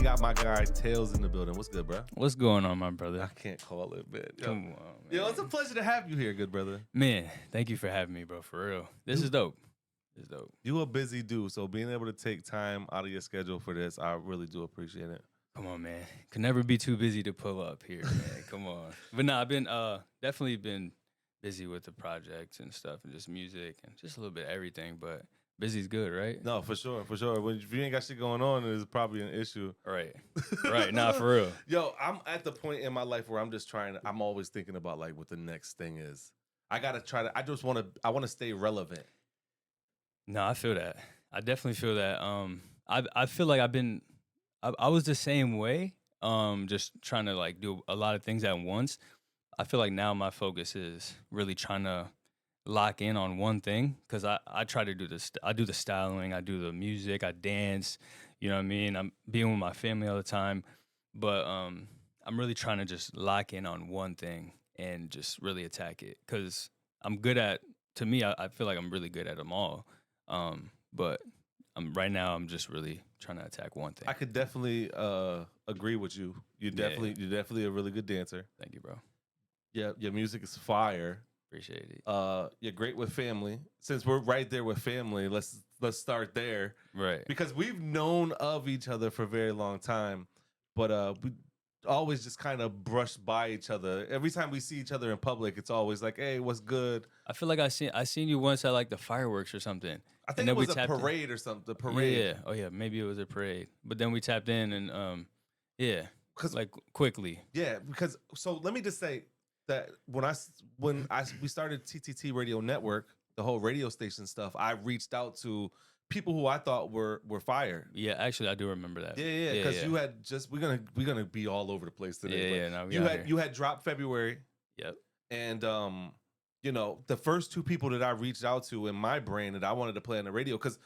got my guy Tailz in the building. What's good, bro? What's going on, my brother? I can't call it, man. Yo. Come on, man. Yo, it's a pleasure to have you here, good brother. Man, thank you for having me, bro. For real. This is dope. It's dope. You a busy dude, so being able to take time out of your schedule for this, I really do appreciate it. Come on, man. Can never be too busy to pull up here, man. Come on. But nah, I've been definitely been busy with the projects and stuff and just music and just a little bit of everything, but busy's good, right? No, for sure, for sure. When if you ain't got shit going on, it's probably an issue. Right. Right. Nah, for real. Yo, I'm at the point in my life where I'm just I'm always thinking about like what the next thing is. I want to stay relevant. No, I feel that. I definitely feel that. I feel like I was the same way. Just trying to like do a lot of things at once. I feel like now my focus is really trying to lock in on one thing, because I try to do this. I do the styling, I do the music, I dance. You know what I mean? I'm being with my family all the time, but I'm really trying to just lock in on one thing and just really attack it, because I'm good at. To me, I feel like I'm really good at them all. But right now I'm just really trying to attack one thing. I could definitely agree with you. You're definitely a really good dancer. Thank you, bro. Yeah, your music is fire. Appreciate it. You're great with family. Since we're right there with family, let's start there. Right. Because we've known of each other for a very long time, but we always just kind of brush by each other. Every time we see each other in public, it's always like, "Hey, what's good?" I feel like I seen you once at like the fireworks or something. I think it was a parade or something. The parade. Yeah. Oh yeah, maybe it was a parade. But then we tapped in and yeah, because like quickly. Yeah, because so let me just say that we started TTT Radio Network, the whole radio station stuff, I reached out to people who I thought were fire. Yeah, actually I do remember that. Yeah, because you had just we're gonna be all over the place today. Yeah, no, you had dropped February. Yep. And you know, the first two people that I reached out to in my brain that I wanted to play on the radio, because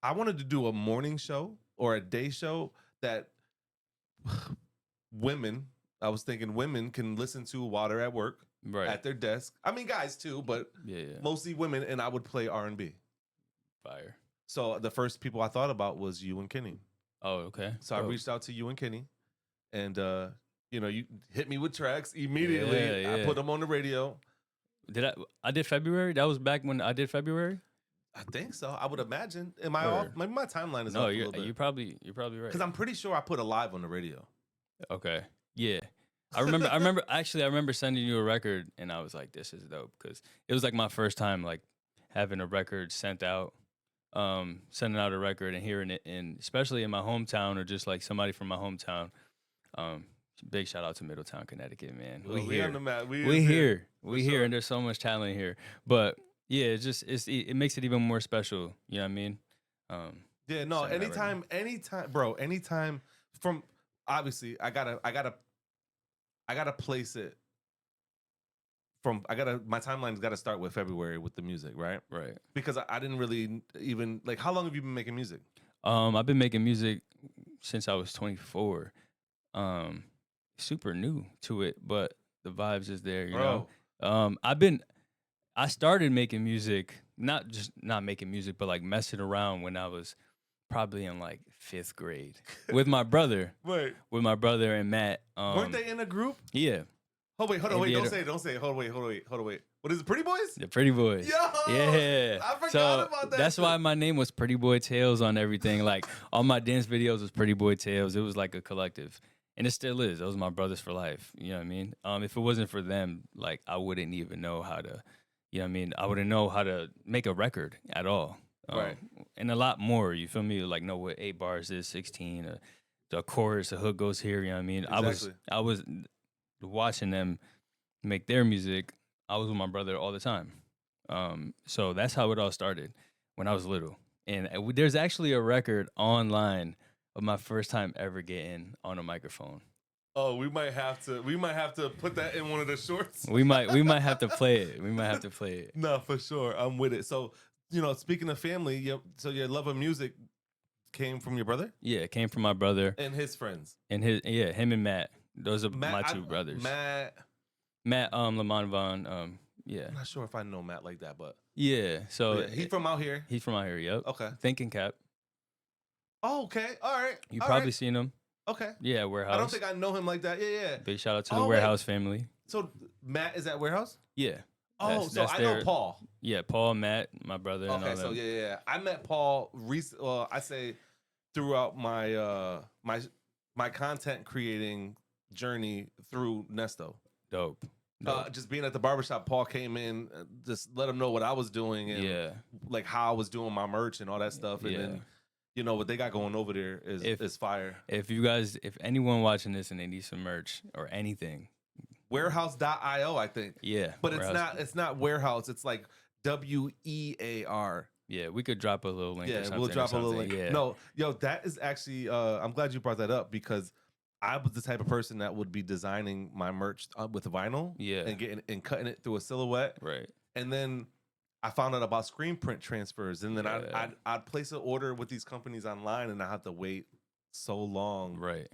I wanted to do a morning show or a day show that I was thinking women can listen to while they're at work, right, at their desk. I mean, guys too, but mostly women. And I would play R&B. Fire. So the first people I thought about was you and Kenny. Oh, okay. So I reached out to you and Kenny, and you know, you hit me with tracks immediately. Yeah. I put them on the radio. I did February? That was back when I did February? I think so. I would imagine. Am I off? Maybe my timeline is off a little bit. You're probably right. Because I'm pretty sure I put a live on the radio. Okay. Yeah. I remember sending you a record and I was like, this is dope, because it was like my first time like having a record sent out, sending out a record and hearing it, and especially in my hometown or just like somebody from my hometown. Big shout out to Middletown, Connecticut, man. Well, we on the map. We here, and there's so much talent here. But yeah, it makes it even more special. You know what I mean? Yeah, no. Anytime, bro. Anytime from obviously, I gotta place it from. My timeline's got to start with February with the music, right? Right. Because I didn't really even like. How long have you been making music? I've been making music since I was 24. Super new to it, but the vibes is there, you know. I started making music, not making music, but like messing around when I was probably in like 5th grade with my brother. Right. With my brother and Matt. Weren't they in a group? Yeah. Hold on, wait, don't say it. Hold on, wait. What is it, Pretty Boys? The Pretty Boys. Yo! Yeah. I forgot about that. That's why my name was Pretty Boy Tailz on everything. Like all my dance videos was Pretty Boy Tailz. It was like a collective. And it still is. Those are my brothers for life. You know what I mean? If it wasn't for them, like I wouldn't even know how to, you know what I mean? I wouldn't know how to make a record at all. Right. And a lot more, you feel me? Like know what 8 bars is, 16, the chorus, the hook goes here, you know what I mean? Exactly. I was watching them make their music. I was with my brother all the time. So that's how it all started when I was little. And there's actually a record online of my first time ever getting on a microphone. Oh, we might have to put that in one of the shorts. We might have to play it. No, for sure. I'm with it. So, you know, speaking of family, so your love of music came from your brother? Yeah, it came from my brother. And his friends. And him and Matt. Those are my two brothers. Matt Lamont Vaughn, yeah. I'm not sure if I know Matt like that, but yeah. So yeah, he's from out here. He's from out here, yep. Okay. Thinking Cap. Oh, okay. All right. You probably seen him. Okay. Yeah, I don't Warehouse. think I know him like that. Yeah, yeah. Big shout out to the Oh, wait. Warehouse family. So Matt is at Warehouse? Yeah. Oh, so That's I know their Paul. yeah, Paul, Matt, my brother, and Okay, all so them. yeah. I met Paul well, I say throughout my my content creating journey through Nesto. Dope. Just being at the barbershop, Paul came in, just let him know what I was doing and Yeah. like how I was doing my merch and all that stuff. And then, you know, what they got going over there is fire. If anyone watching this and they need some merch or anything, Warehouse.io, I think. Yeah. But it's not warehouse. It's like WEAR. Yeah, we could drop a little link. Yeah, or we'll drop a little link. Yeah. No, yo, that is actually. I'm glad you brought that up because I was the type of person that would be designing my merch with vinyl. Yeah. And cutting it through a silhouette. Right. And then I found out about screen print transfers, and then I'd place an order with these companies online, and I have to wait so long, right,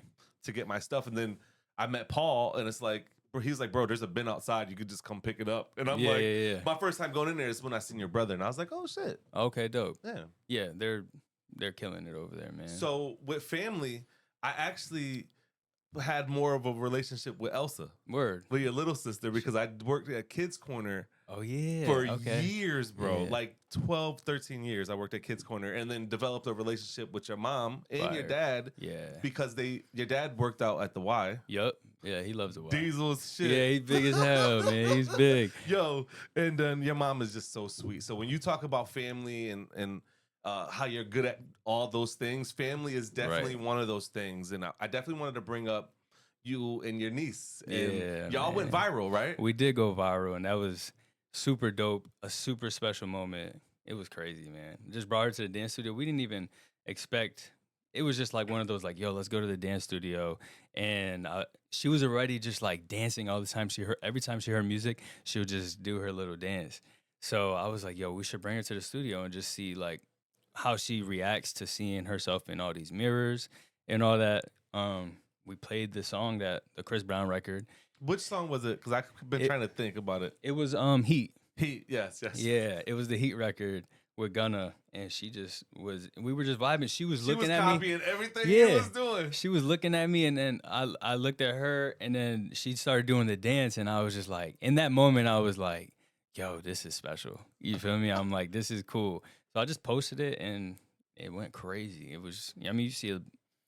to get my stuff. And then I met Paul, and it's like. He's like, bro, there's a bin outside. You could just come pick it up. And I'm my first time going in there is when I seen your brother. And I was like, oh, shit. Okay, dope. Yeah. Yeah, they're killing it over there, man. So with family, I actually had more of a relationship with Elsa. Word. With your little sister, because I worked at Kids Corner. Oh, yeah. For years, bro. Yeah. Like 12, 13 years I worked at Kids Corner and then developed a relationship with your mom and your dad. Yeah. Because your dad worked out at the Y. Yup. Yeah, he loves the Y. Diesel's shit. Yeah, he's big as hell, man. He's big. Yo, and then your mom is just so sweet. So when you talk about family and how you're good at all those things, family is definitely one of those things. And I definitely wanted to bring up you and your niece. And y'all went viral, right? We did go viral, and that was super dope. A super special moment. It was crazy, man. Just brought her to the dance studio. We didn't even expect. It was just like one of those, like, yo, let's go to the dance studio. And she was already just like dancing all the time. Every time she heard music, she would just do her little dance. So I was like, yo, we should bring her to the studio and just see like how she reacts to seeing herself in all these mirrors and all that. We played the song, the Chris Brown record. Which song was it? Because I've been trying to think about it. It was Heat. Heat, yes. Yeah, it was the Heat record with Gunna, and we were just vibing. She was looking at me. She was copying everything he was doing. She was looking at me, and then I looked at her, and then she started doing the dance, and I was just like, in that moment, I was like, yo, this is special. You feel me? I'm like, this is cool. So I just posted it, and it went crazy. It was, I mean, you see a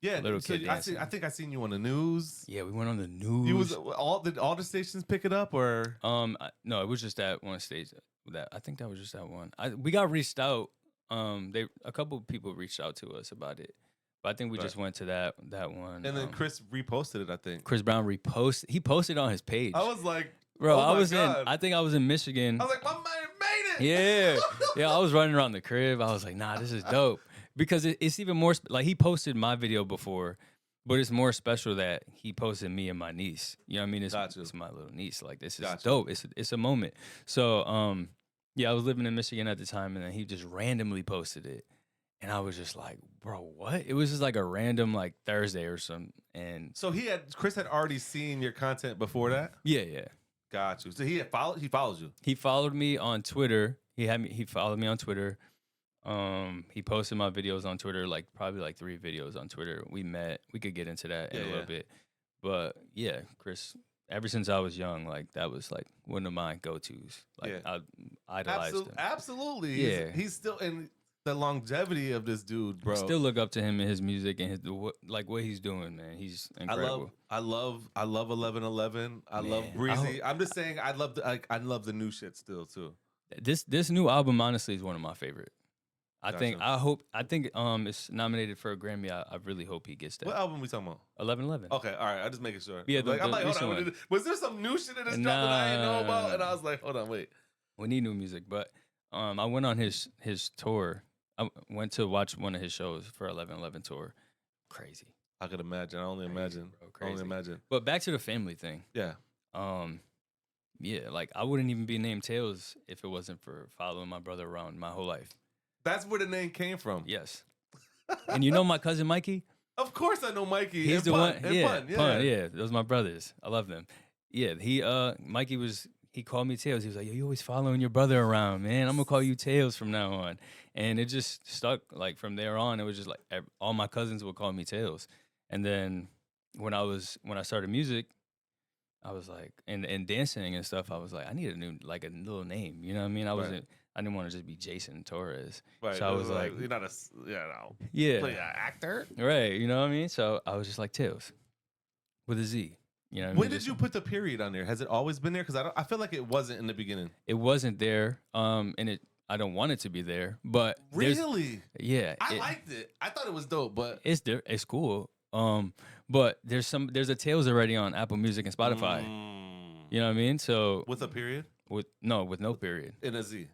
little kid dancing. I think I seen you on the news. Yeah, we went on the news. You was all the stations pick it up, or no, it was just that one stage. I think that was just that one. We got reached out. A couple of people reached out to us about it, but I think we just went to that one. And then Chris reposted it. I think Chris Brown reposted. He posted on his page. I was like, bro, oh I think I was in Michigan. I was like, my man made it. Yeah. I was running around the crib. I was like, nah, this is dope because it's even more like he posted my video before. But it's more special that he posted me and my niece. You know what I mean? It's my little niece. Like, this is dope. It's a moment. So, yeah, I was living in Michigan at the time, and then he just randomly posted it. And I was just like, bro, what? It was just like a random, like, Thursday or something. And so Chris had already seen your content before that? Yeah. Got you. So he follows you? He followed me on Twitter. He followed me on Twitter. He posted my videos on Twitter, like probably like 3 videos on Twitter. We met. We could get into that in a little bit. But yeah, Chris, ever since I was young, like that was like one of my go-tos. Like I idolized him. Absolutely. Yeah. He's still in the longevity of this dude, bro. I still look up to him and his music and what he's doing, man. He's incredible. I love 1111. I love Breezy. I'm just saying I love the new shit still too. This new album honestly is one of my favorite. I think it's nominated for a Grammy. I really hope he gets that. What album we talking about? 1111. Okay, all right. I'm just making sure. Yeah, I'm like, hold on. Was there some new shit in this drop that I didn't know about? And I was like, hold on, wait. We need new music, but I went on his tour. I went to watch one of his shows for 1111 tour. Crazy. I could imagine. I only imagine. Bro, crazy. I only imagine. But back to the family thing. Yeah. Yeah, like I wouldn't even be named Tailz if it wasn't for following my brother around my whole life. That's where the name came from. Yes. And you know my cousin Mikey? Of course I know Mikey. He's the one. Pun. Yeah, those are my brothers. I love them. Yeah, Mikey he called me Tailz. He was like, yo, you always following your brother around, man. I'm going to call you Tailz from now on. And it just stuck. Like, from there on, it was just like all my cousins would call me Tailz. And then when I started music, I was like, and dancing and stuff, I was like, I need a little name. You know what I mean? I didn't want to just be Jason Torres. Right. So I was like, you're not yeah, play an actor. right. You know what I mean? So I was just like Tailz with a Z. You know what I mean? When did you put the period on there? Has it always been there? Because I feel like it wasn't in the beginning. It wasn't there. I don't want it to be there, but Really? yeah, I liked it. I thought it was dope, but it's there. It's cool. But there's a Tailz already on Apple Music and Spotify. You know what I mean? So with a period? with no period. In a Z.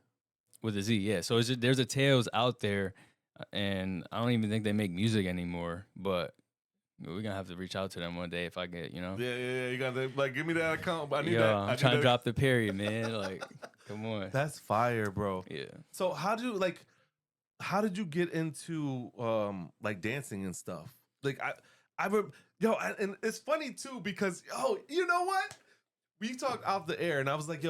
With a Z, yeah. So there's a Tailz out there, and I don't even think they make music anymore. But we're gonna have to reach out to them one day if I get, Yeah. You gotta like give me that account. I need Yo, that. I'm trying to drop the period, man. Like, come on. That's fire, bro. Yeah. So how did you get into like dancing and stuff? Like and it's funny too because you know what? We talked off the air and I was like,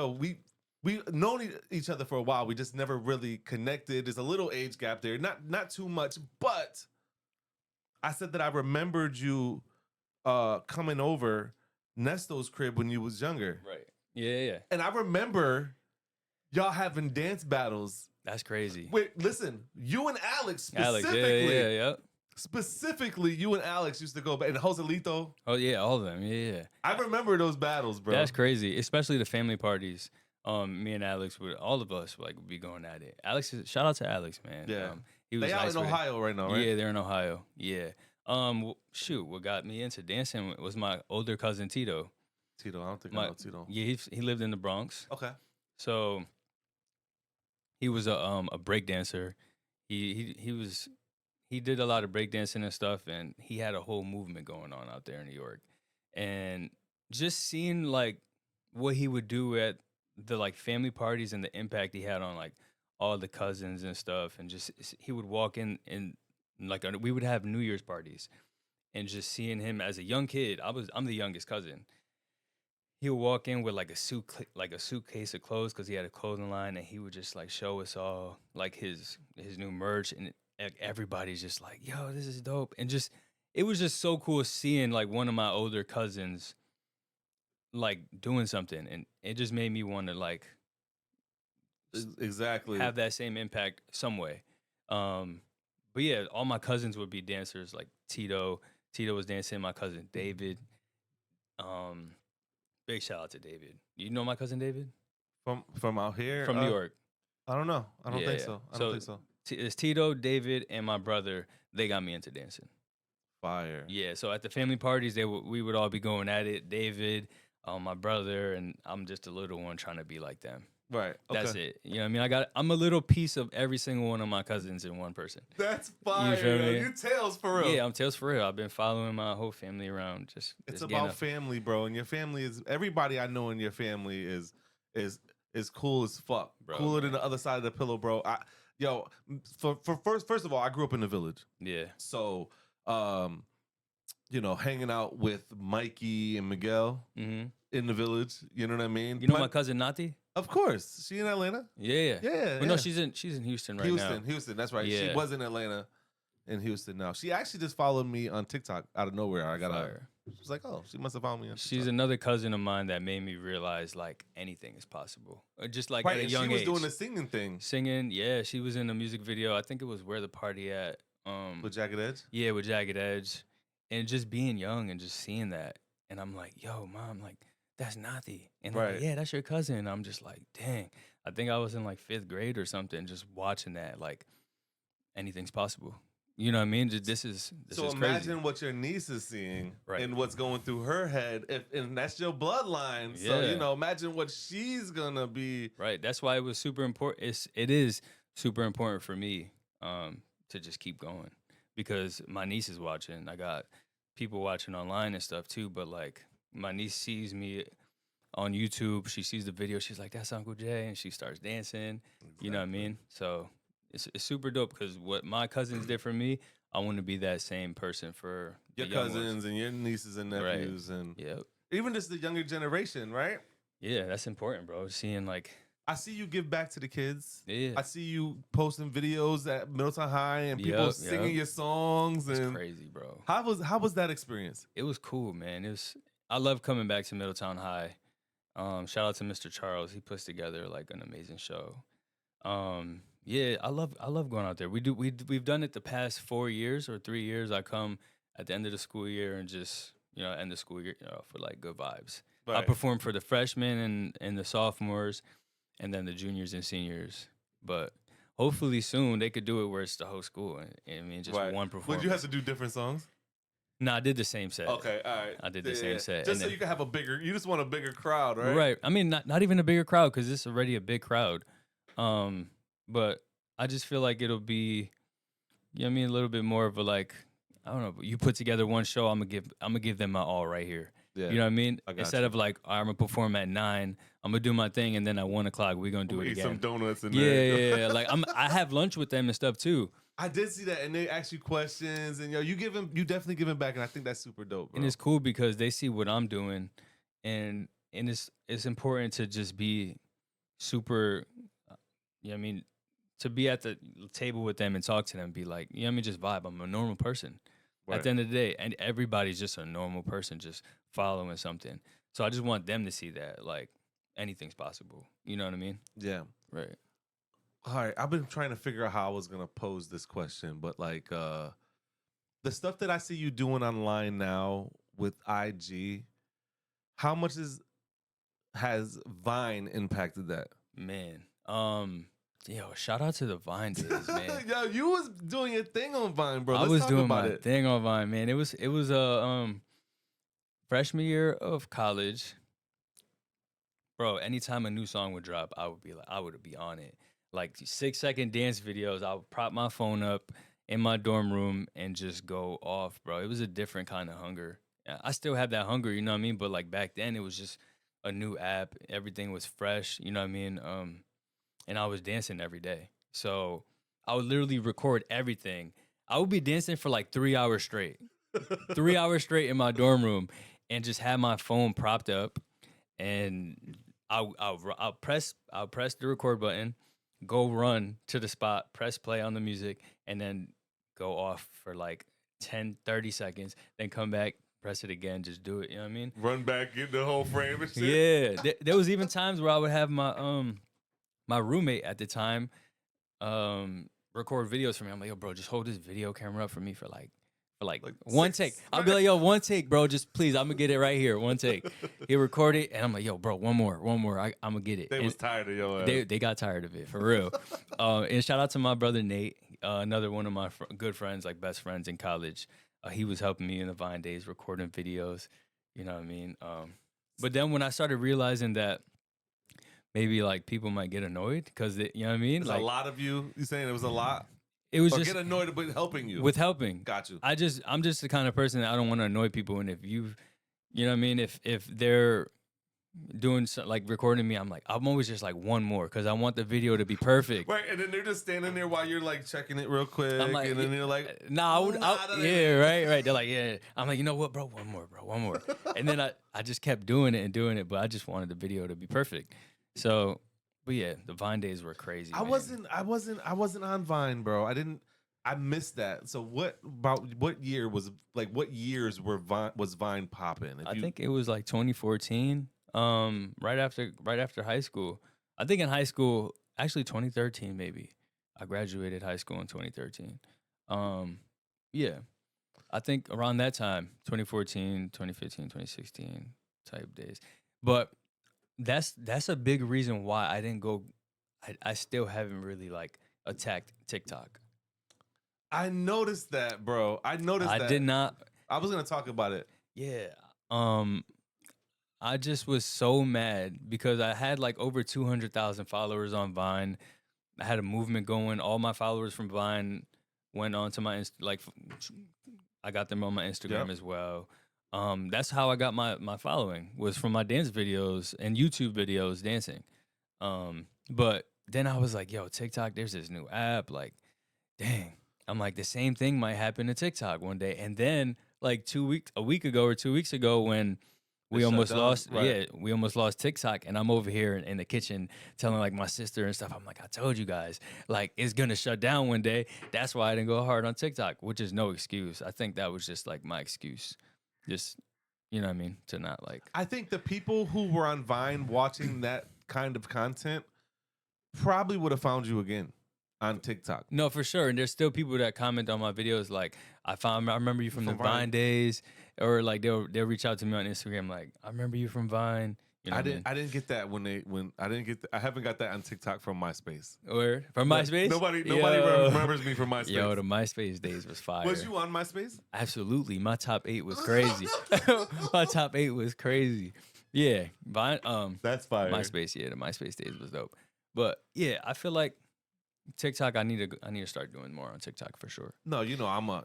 we known each other for a while. We just never really connected. There's a little age gap there, not too much, but I said that I remembered you coming over Nesto's crib when you was younger. Right. Yeah. And I remember y'all having dance battles. That's crazy. Wait, listen, you and Alex specifically. Yeah. Specifically, you and Alex used to go back, and Joselito. Oh yeah, all of them. Yeah. I remember those battles, bro. That's crazy, especially the family parties. Me and Alex all of us would be going at it. Shout out to Alex, man. Yeah. He was they out in Ohio right now, right? Yeah, they're in Ohio. Yeah. What got me into dancing was my older cousin Tito. Tito, I don't think I know Tito. Yeah, he lived in the Bronx. Okay. So he was a break dancer. He did a lot of breakdancing and stuff, and he had a whole movement going on out there in New York. And just seeing like what he would do at the like family parties and the impact he had on like all the cousins and stuff, and just he would walk in and like we would have New Year's parties, and just seeing him as a young kid, I'm the youngest cousin. He would walk in with like a suitcase of clothes because he had a clothing line, and he would just like show us all like his new merch, and everybody's just like, yo, this is dope. And just it was just so cool seeing like one of my older cousins like doing something, and it just made me want to like exactly have that same impact some way. But yeah, all my cousins would be dancers. Like Tito was dancing, my cousin David. Big shout out to David. You know my cousin David? From out here? From New York. I don't know. I don't think so. I don't think so. It's Tito, David, and my brother. They got me into dancing. Fire. Yeah, so at the family parties, we would all be going at it. David, my brother, and I'm just a little one trying to be like them. Right. Okay. That's it. You know what I mean? I'm a little piece of every single one of my cousins in one person. That's fire. You feel me? You're Tailz for real. Yeah, I'm Tailz for real. I've been following my whole family around. It's about family, bro. And your family is everybody I know in your family is cool as fuck. Bro, cooler than the other side of the pillow, bro. First of all, I grew up in the village. Yeah. So hanging out with Mikey and Miguel in the village. You know what I mean? You know my cousin Nati? Of course. She in Atlanta? Yeah. Yeah. Well, no, she's in Houston right now. Houston, that's right. Yeah. She was in Atlanta, in Houston now. She actually just followed me on TikTok out of nowhere. I got her. She was like, oh, she must have found me on TikTok. She's another cousin of mine that made me realize like anything is possible. Just like at a young age. She was doing the singing thing. Singing, yeah. She was in a music video. I think it was Where the Party At. With Jagged Edge? Yeah, with Jagged Edge. And just being young and just seeing that. And I'm like, yo, mom, like, that's Nati. And they're like, yeah, that's your cousin. And I'm just like, dang. I think I was in like 5th grade or something, just watching that. Like, anything's possible. You know what I mean? This is imagine crazy. what your niece is seeing right. and what's going through her head. And that's your bloodline. Yeah. So, imagine what she's going to be. Right. That's why it was super important. It is super important for me to just keep going. Because my niece is watching. I got people watching online and stuff too. But like my niece sees me on YouTube. She sees the video. She's like, that's Uncle Jay. And she starts dancing. Exactly. You know what I mean? So it's super dope because what my cousins did for me, I want to be that same person for your cousins and your nieces and nephews. Right. And even just the younger generation, right? Yeah, that's important, bro. Seeing like I see you give back to the kids. Yeah. I see you posting videos at Middletown High and people singing your songs. It's And crazy, bro. how was that experience? It was cool, man. I love coming back to Middletown High. Shout out to Mr. Charles. He puts together like an amazing show. Yeah, I love going out there. We've done it the past 4 years or 3 years. I come at the end of the school year and just end the school year for like good vibes. I Right. perform for the freshmen and the sophomores, and then the juniors and seniors. But hopefully soon they could do it where it's the whole school. I mean, just one performance. Would you have to do different songs? No, I did the same set. Okay, all right. I did the same set. Just so you can have a bigger. You just want a bigger crowd, right? Right. I mean, not even a bigger crowd because it's already a big crowd. But I just feel like it'll be, a little bit more of a like, I don't know. You put together one show, I'm gonna give them my all right here. Yeah. You know what I mean? I got Instead you. of like, I'm gonna perform at 9, I'm gonna do my thing, and then at 1:00 we're gonna do it Eat again. some donuts in Yeah, there. yeah. Like I have lunch with them and stuff too. I did see that, and they ask you questions, and you definitely giving back, and I think that's super dope, bro. And it's cool because they see what I'm doing, and it's important to just be super, to be at the table with them and talk to them, be like, just vibe. I'm a normal person. Right. At the end of the day, and everybody's just a normal person, just following something. So I just want them to see that, like, anything's possible. You know what I mean? Yeah. Right. All right. I've been trying to figure out how I was gonna pose this question, but like the stuff that I see you doing online now with IG, how much has Vine impacted that? Man. Shout out to the Vine days, man. Yo, you was doing your thing on Vine, bro. I Let's was talk doing about my it. thing on Vine, man. It was freshman year of college. Bro, anytime a new song would drop, I would be on it. Like 6-second dance videos, I would prop my phone up in my dorm room and just go off, bro. It was a different kind of hunger. I still have that hunger, you know what I mean? But like back then, it was just a new app. Everything was fresh, you know what I mean? And I was dancing every day. So I would literally record everything. I would be dancing for like 3 hours straight. 3 hours straight in my dorm room and just have my phone propped up, and I'll press the record button, go run to the spot, press play on the music, and then go off for like 10-30 seconds, then come back, press it again, just do it, you know what I mean? Run back, get the whole frame and shit. Yeah. There was even times where I would have my roommate at the time record videos for me. I'm like, yo, bro, just hold this video camera up for me for like one take. I'll be like, yo, one take, bro. Just please, I'm gonna get it right here. One take. He record it, and I'm like, yo, bro, one more. I'm gonna get it. They was tired of your ass. They got tired of it for real. And shout out to my brother Nate, another one of my good friends, like best friends in college. He was helping me in the Vine days, recording videos. You know what I mean? But then when I started realizing that maybe like people might get annoyed because you know what I mean? There's like a lot of you. You saying it was a lot? it was Or just get annoyed with helping you. with helping. Got you. I'm just the kind of person that I don't want to annoy people, and if you know what I mean, if they're doing like recording me, I'm always just like one more because I want the video to be perfect. Right, and then they're just standing there while you're like checking it real quick, I'm like, and then you're like, nah, that yeah, right. They're like, yeah. I'm like, you know what, bro, one more. And then I just kept doing it, but I just wanted the video to be perfect. So, but yeah, the Vine days were crazy. I man. wasn't on Vine, bro. I missed that. So what years was Vine popping? I think it was like 2014, right after high school. I think in high school, actually 2013 maybe. I graduated high school in 2013. Yeah. I think around that time, 2014, 2015, 2016 type days. But that's a big reason why I didn't go. I still haven't really like attacked TikTok. I noticed that, bro. I did not. I was gonna talk about it. Yeah. I just was so mad because I had like over 200,000 followers on Vine. I had a movement going. All my followers from Vine went on to my I got them on my Instagram as well. That's how I got my following, was from my dance videos and YouTube videos dancing. But then I was like, yo, TikTok, there's this new app. Like, dang. I'm like, the same thing might happen to TikTok one day. And then like a week ago or 2 weeks ago, when we shut almost down, lost. right. Yeah, we almost lost TikTok, and I'm over here in the kitchen telling like my sister and stuff. I'm like, I told you guys, like it's gonna shut down one day. That's why I didn't go hard on TikTok, which is no excuse. I think that was just like my excuse, just you know what I mean, to not like. I think the people who were on Vine watching that kind of content probably would have found you again on TikTok. No, for sure. And there's still people that comment on my videos like, I remember you from the Vine days, or like they'll reach out to me on Instagram like, I remember you from Vine. You know I what didn't. I didn't get that when I didn't get. I haven't got that on TikTok from MySpace. Or from Like, MySpace. Nobody Yo. remembers me from MySpace. Yo, the MySpace days was fire. Was you on MySpace? Absolutely. My top 8 was crazy. My top 8 was crazy. Yeah. Vine, That's fire. MySpace, yeah, the MySpace days was dope. But yeah, I feel like TikTok, I need to start doing more on TikTok for sure. No, I'm a.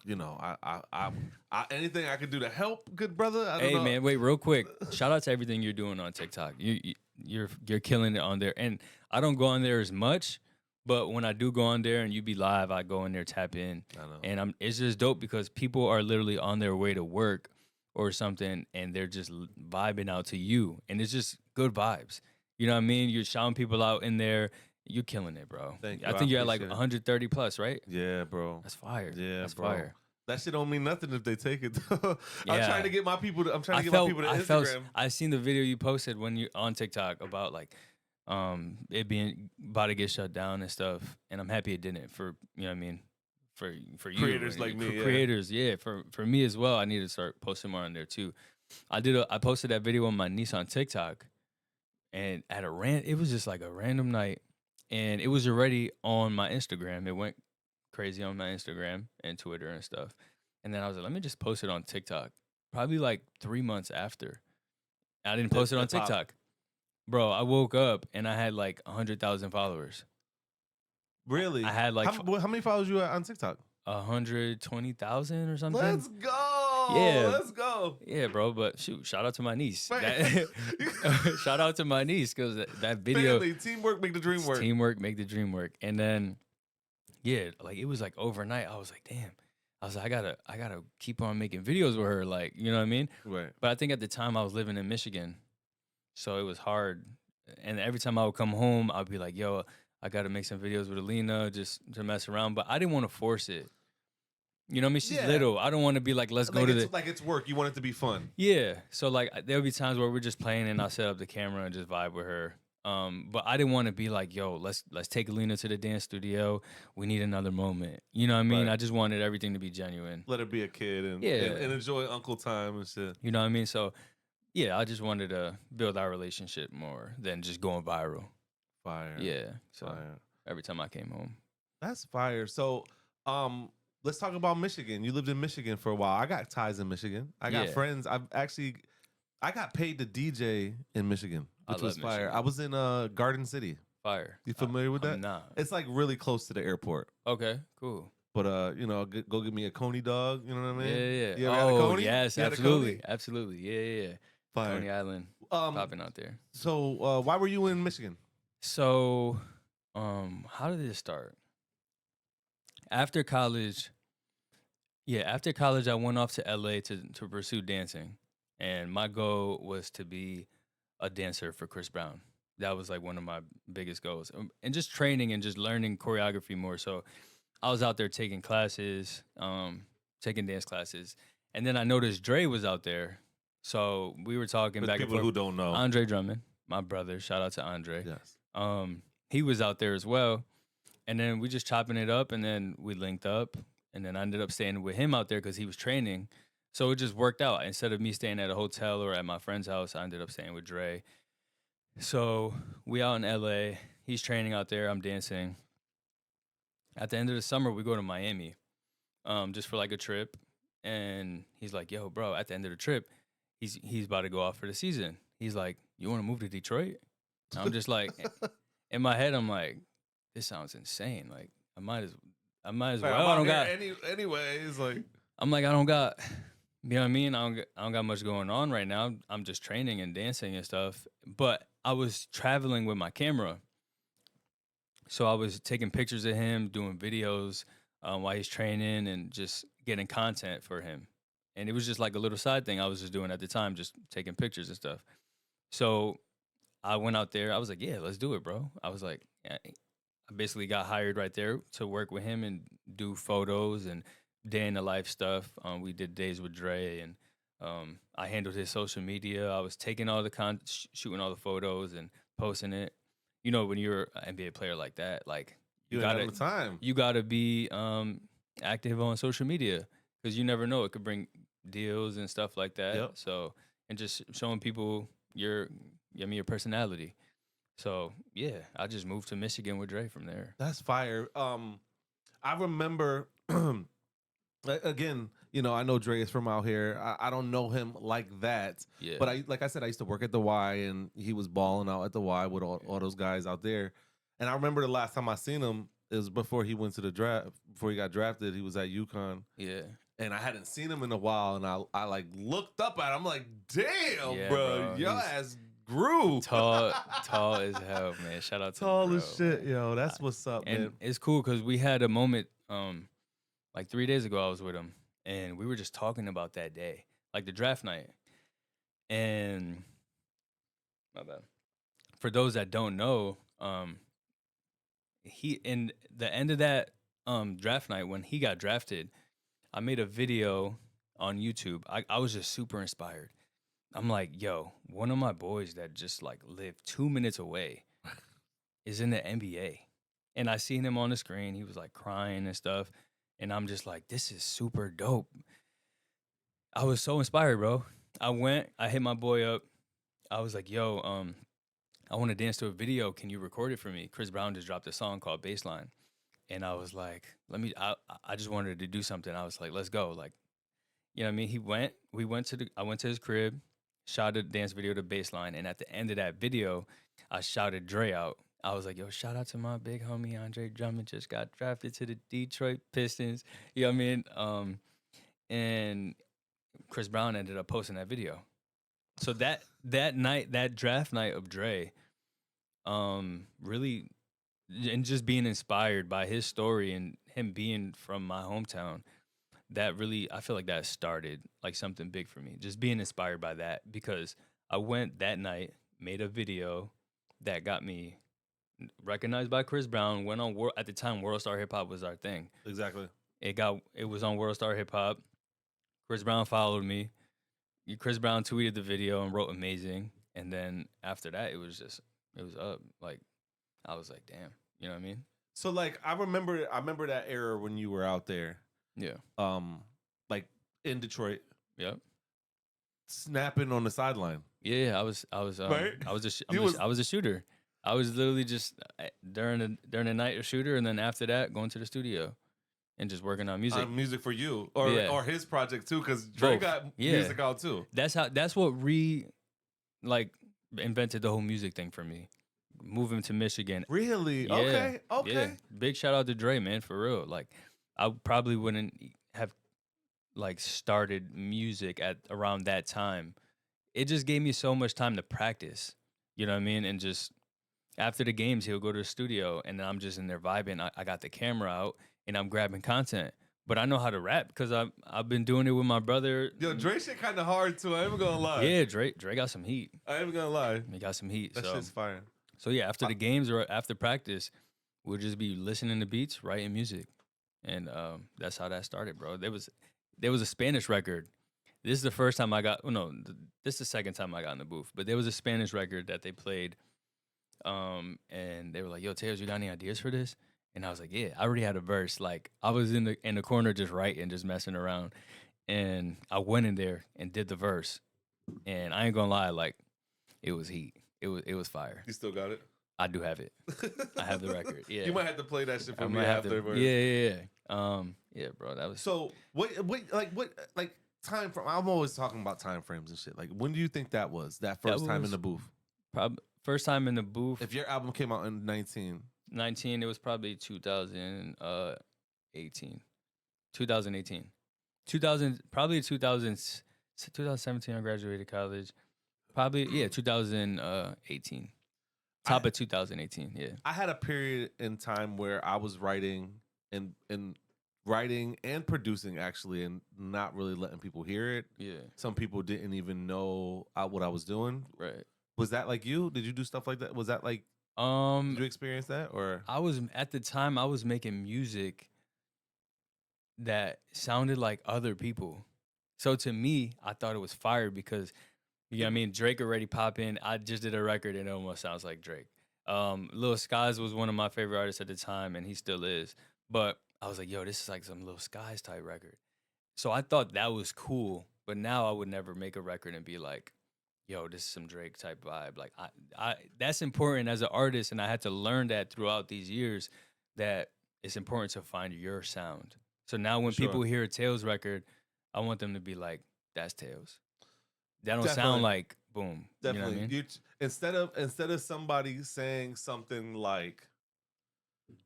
I anything I can do to help, good brother. I don't Hey know. man, wait, real quick. Shout out to everything you're doing on TikTok. You're killing it on there, and I don't go on there as much, but when I do go on there and you be live, I go in there, tap in, I know. and it's just dope because people are literally on their way to work or something, and they're just vibing out to you, and it's just good vibes. You know what I mean? You're shouting people out in there. You're killing it, bro. Thank you. I think you're at like appreciate it. 130 plus, right? Yeah, bro. That's fire. Yeah, That's bro. fire. That shit don't mean nothing if they take it. I'm Yeah. trying to get my people. I'm trying to get my people to Instagram. I seen the video you posted when you on TikTok about like it being about to get shut down and stuff, and I'm happy it didn't for you know what I mean for you Creators and like me, for yeah. creators, yeah, for me as well. I need to start posting more on there too. I posted that video on my niece on TikTok, and it was just like a random night, and it was already on my Instagram. It went crazy on my Instagram and Twitter and stuff. And then I was like, let me just post it on TikTok. Probably like 3 months after. I didn't post it on TikTok. Bro, I woke up and I had like 100,000 followers. Really? I had like how many followers you on TikTok? 120,000 or something. Let's go. Yeah. Let's go. Yeah, bro. But shoot, shout out to my niece. Right. Shout out to my niece because that video. Family, teamwork make the dream work. Teamwork make the dream work. And then, yeah, like it was like overnight. I was like, damn. I was like, I gotta keep on making videos with her. Like, you know what I mean? Right. But I think at the time I was living in Michigan, so it was hard. And every time I would come home, I'd be like, yo, I got to make some videos with Alina just to mess around. But I didn't want to force it. You know what I mean? She's little. I don't want to be like, let's go to the... Like it's work. You want it to be fun. Yeah. So like there'll be times where we're just playing and I'll set up the camera and just vibe with her. But I didn't want to be like, yo, let's take Alina to the dance studio. We need another moment. You know what I mean? Right. I just wanted everything to be genuine. Let her be a kid and, Yeah. and enjoy uncle time and shit. You know what I mean? So yeah, I just wanted to build our relationship more than just going viral. Fire. Yeah. So Fire. every time I came home. That's fire. So, let's talk about Michigan. You lived in Michigan for a while. I got ties in Michigan. I got friends. I got paid to DJ in Michigan, which was fire. Michigan. I was in Garden City. Fire. You familiar with that? Nah. It's like really close to the airport. Okay, cool. But go get me a Coney dog. You know what I mean? Yeah. You ever had a Coney? Yes, You had a absolutely. Coney? Absolutely. Yeah. Fire. Coney Island. Popping out there. So why were you in Michigan? So, how did it start? After college, I went off to LA to pursue dancing. And my goal was to be a dancer for Chris Brown. That was like one of my biggest goals. And just training and just learning choreography more. So I was out there taking classes, taking dance classes. And then I noticed Dre was out there. So we were talking For back and people forth. who don't know. Andre Drummond, my brother. Shout out to Andre. Yes. He was out there as well. And then we just chopping it up, and then we linked up. And then I ended up staying with him out there because he was training. So it just worked out. Instead of me staying at a hotel or at my friend's house, I ended up staying with Dre. So we out in LA. He's training out there. I'm dancing. At the end of the summer, we go to Miami, just for like a trip. And he's like, yo, bro, at the end of the trip, he's about to go off for the season. He's like, you want to move to Detroit? And I'm just like, in my head, I'm like, this sounds insane. Like, I might as well. I don't got anyways, like I'm like, I don't got, you know what I mean? I don't got much going on right now. I'm just training and dancing and stuff. But I was traveling with my camera. So I was taking pictures of him, doing videos while he's training and just getting content for him. and it was just like a little side thing I was just doing at the time, just taking pictures and stuff. So I went out there. I was like, yeah, let's do it, bro. I was like, yeah. I basically got hired right there to work with him and do photos and day in the life stuff. We did days with Dre, and I handled his social media. I was taking all the shooting all the photos and posting it. You know, when you're an NBA player like that, like You ain't have the time. you gotta be active on social media because you never know, it could bring deals and stuff like that. Yep. So, and just showing people your your personality. So yeah, I just moved to Michigan with Dre from there. That's fire. I remember again, you know, I know Dre is from out here. I don't know him like that. Yeah. But like I said, I used to work at the Y, and he was balling out at the Y with all those guys out there. And I remember the last time I seen him is before he went to the draft, before he got drafted. He was at UConn. Yeah. And I hadn't seen him in a while, and I like looked up at him. I'm like, damn, Yeah, bro, bro, your he's ass grew. Tall as hell, man. Shout out to Tall bro. as shit, yo. That's what's up, And man. it's cool because we had a moment, like 3 days ago, I was with him, and we were just talking about that day, like the draft night. And my bad. For those that don't know, he in the end of that draft night when he got drafted, I made a video on YouTube. I was just super inspired. I'm like, yo, one of my boys that just like lived 2 minutes away is in the NBA. And I seen him on the screen. He was like crying and stuff. And I'm just like, this is super dope. I was so inspired, bro. I hit my boy up. I was like, yo, I want to dance to a video. Can you record it for me? Chris Brown just dropped a song called Baseline. And I was like, I just wanted to do something. I was like, let's go. Like, you know what I mean? I went to his crib, shot a dance video to Baseline. And at the end of that video, I shouted Dre out. I was like, yo, shout out to my big homie, Andre Drummond, just got drafted to the Detroit Pistons. You know what I mean? And Chris Brown ended up posting that video. So that night, that draft night of Dre, really, and just being inspired by his story and him being from my hometown, that really, I feel like that started like something big for me. Just being inspired by that, because I went that night, made a video that got me recognized by Chris Brown. Went on at the time, World Star Hip Hop was our thing. Exactly. It was on World Star Hip Hop. Chris Brown followed me. Chris Brown tweeted the video and wrote amazing. And then after that, it was up. Like, I was like, damn, you know what I mean? So like I remember that era when you were out there. Yeah. Like in Detroit. Yep. Snapping on the sideline. Yeah, I was Right? I was a shooter. I was literally just during the night a shooter, and then after that going to the studio and just working on music. Music for you or his project too, because Dre Both. got music out too. That's what invented the whole music thing for me. Moving to Michigan. Really? Yeah, Okay. Yeah. Big shout out to Dre, man, for real. Like, I probably wouldn't have like started music at around that time. It just gave me so much time to practice. You know what I mean? And just after the games, he'll go to the studio, and then I'm just in there vibing. I got the camera out, and I'm grabbing content. But I know how to rap because I've been doing it with my brother. Yo, Dre shit kind of hard too. I ain't even gonna lie. Yeah, Dre got some heat. I ain't even gonna lie. He got some heat. That shit's fire. So yeah, after the games or after practice, we'll just be listening to beats, writing music, and that's how that started, bro. There was a Spanish record. This is the first time I got. This is the second time I got in the booth. But there was a Spanish record that they played, and they were like, "Yo, Tailz, you got any ideas for this?" And I was like, "Yeah, I already had a verse. Like I was in the corner just writing, just messing around, and I went in there and did the verse, and I ain't gonna lie, like it was heat. It was fire. You still got it? I do have it. I have the record. Yeah, You might have to play that shit for me might have to. after. Yeah. Yeah, bro. That was So what time frame? I'm always talking about time frames and shit. Like when do you think that was? That first time in the booth? probably first time in the booth. If your album came out in 19. 19, it was probably 2018. 2018. 2017 I graduated college. Probably 2018. Top of 2018, yeah. I had a period in time where I was writing and writing and producing actually, and not really letting people hear it. Yeah. Some people didn't even know what I was doing. Right. Was that like you? Did you do stuff like that? Was that like, did you experience that, or? I was at the time I was making music that sounded like other people. So to me, I thought it was fire because you know what I mean, Drake already pop in. I just did a record and it almost sounds like Drake. Lil Skies was one of my favorite artists at the time and he still is. But I was like, yo, this is like some Lil Skies type record. So I thought that was cool, but now I would never make a record and be like, yo, this is some Drake type vibe. Like I that's important as an artist, and I had to learn that throughout these years that it's important to find your sound. So now when Sure. people hear a Tailz record, I want them to be like, that's Tailz. That don't Definitely. sound like boom. Definitely. You know what I mean? Instead of somebody saying something like,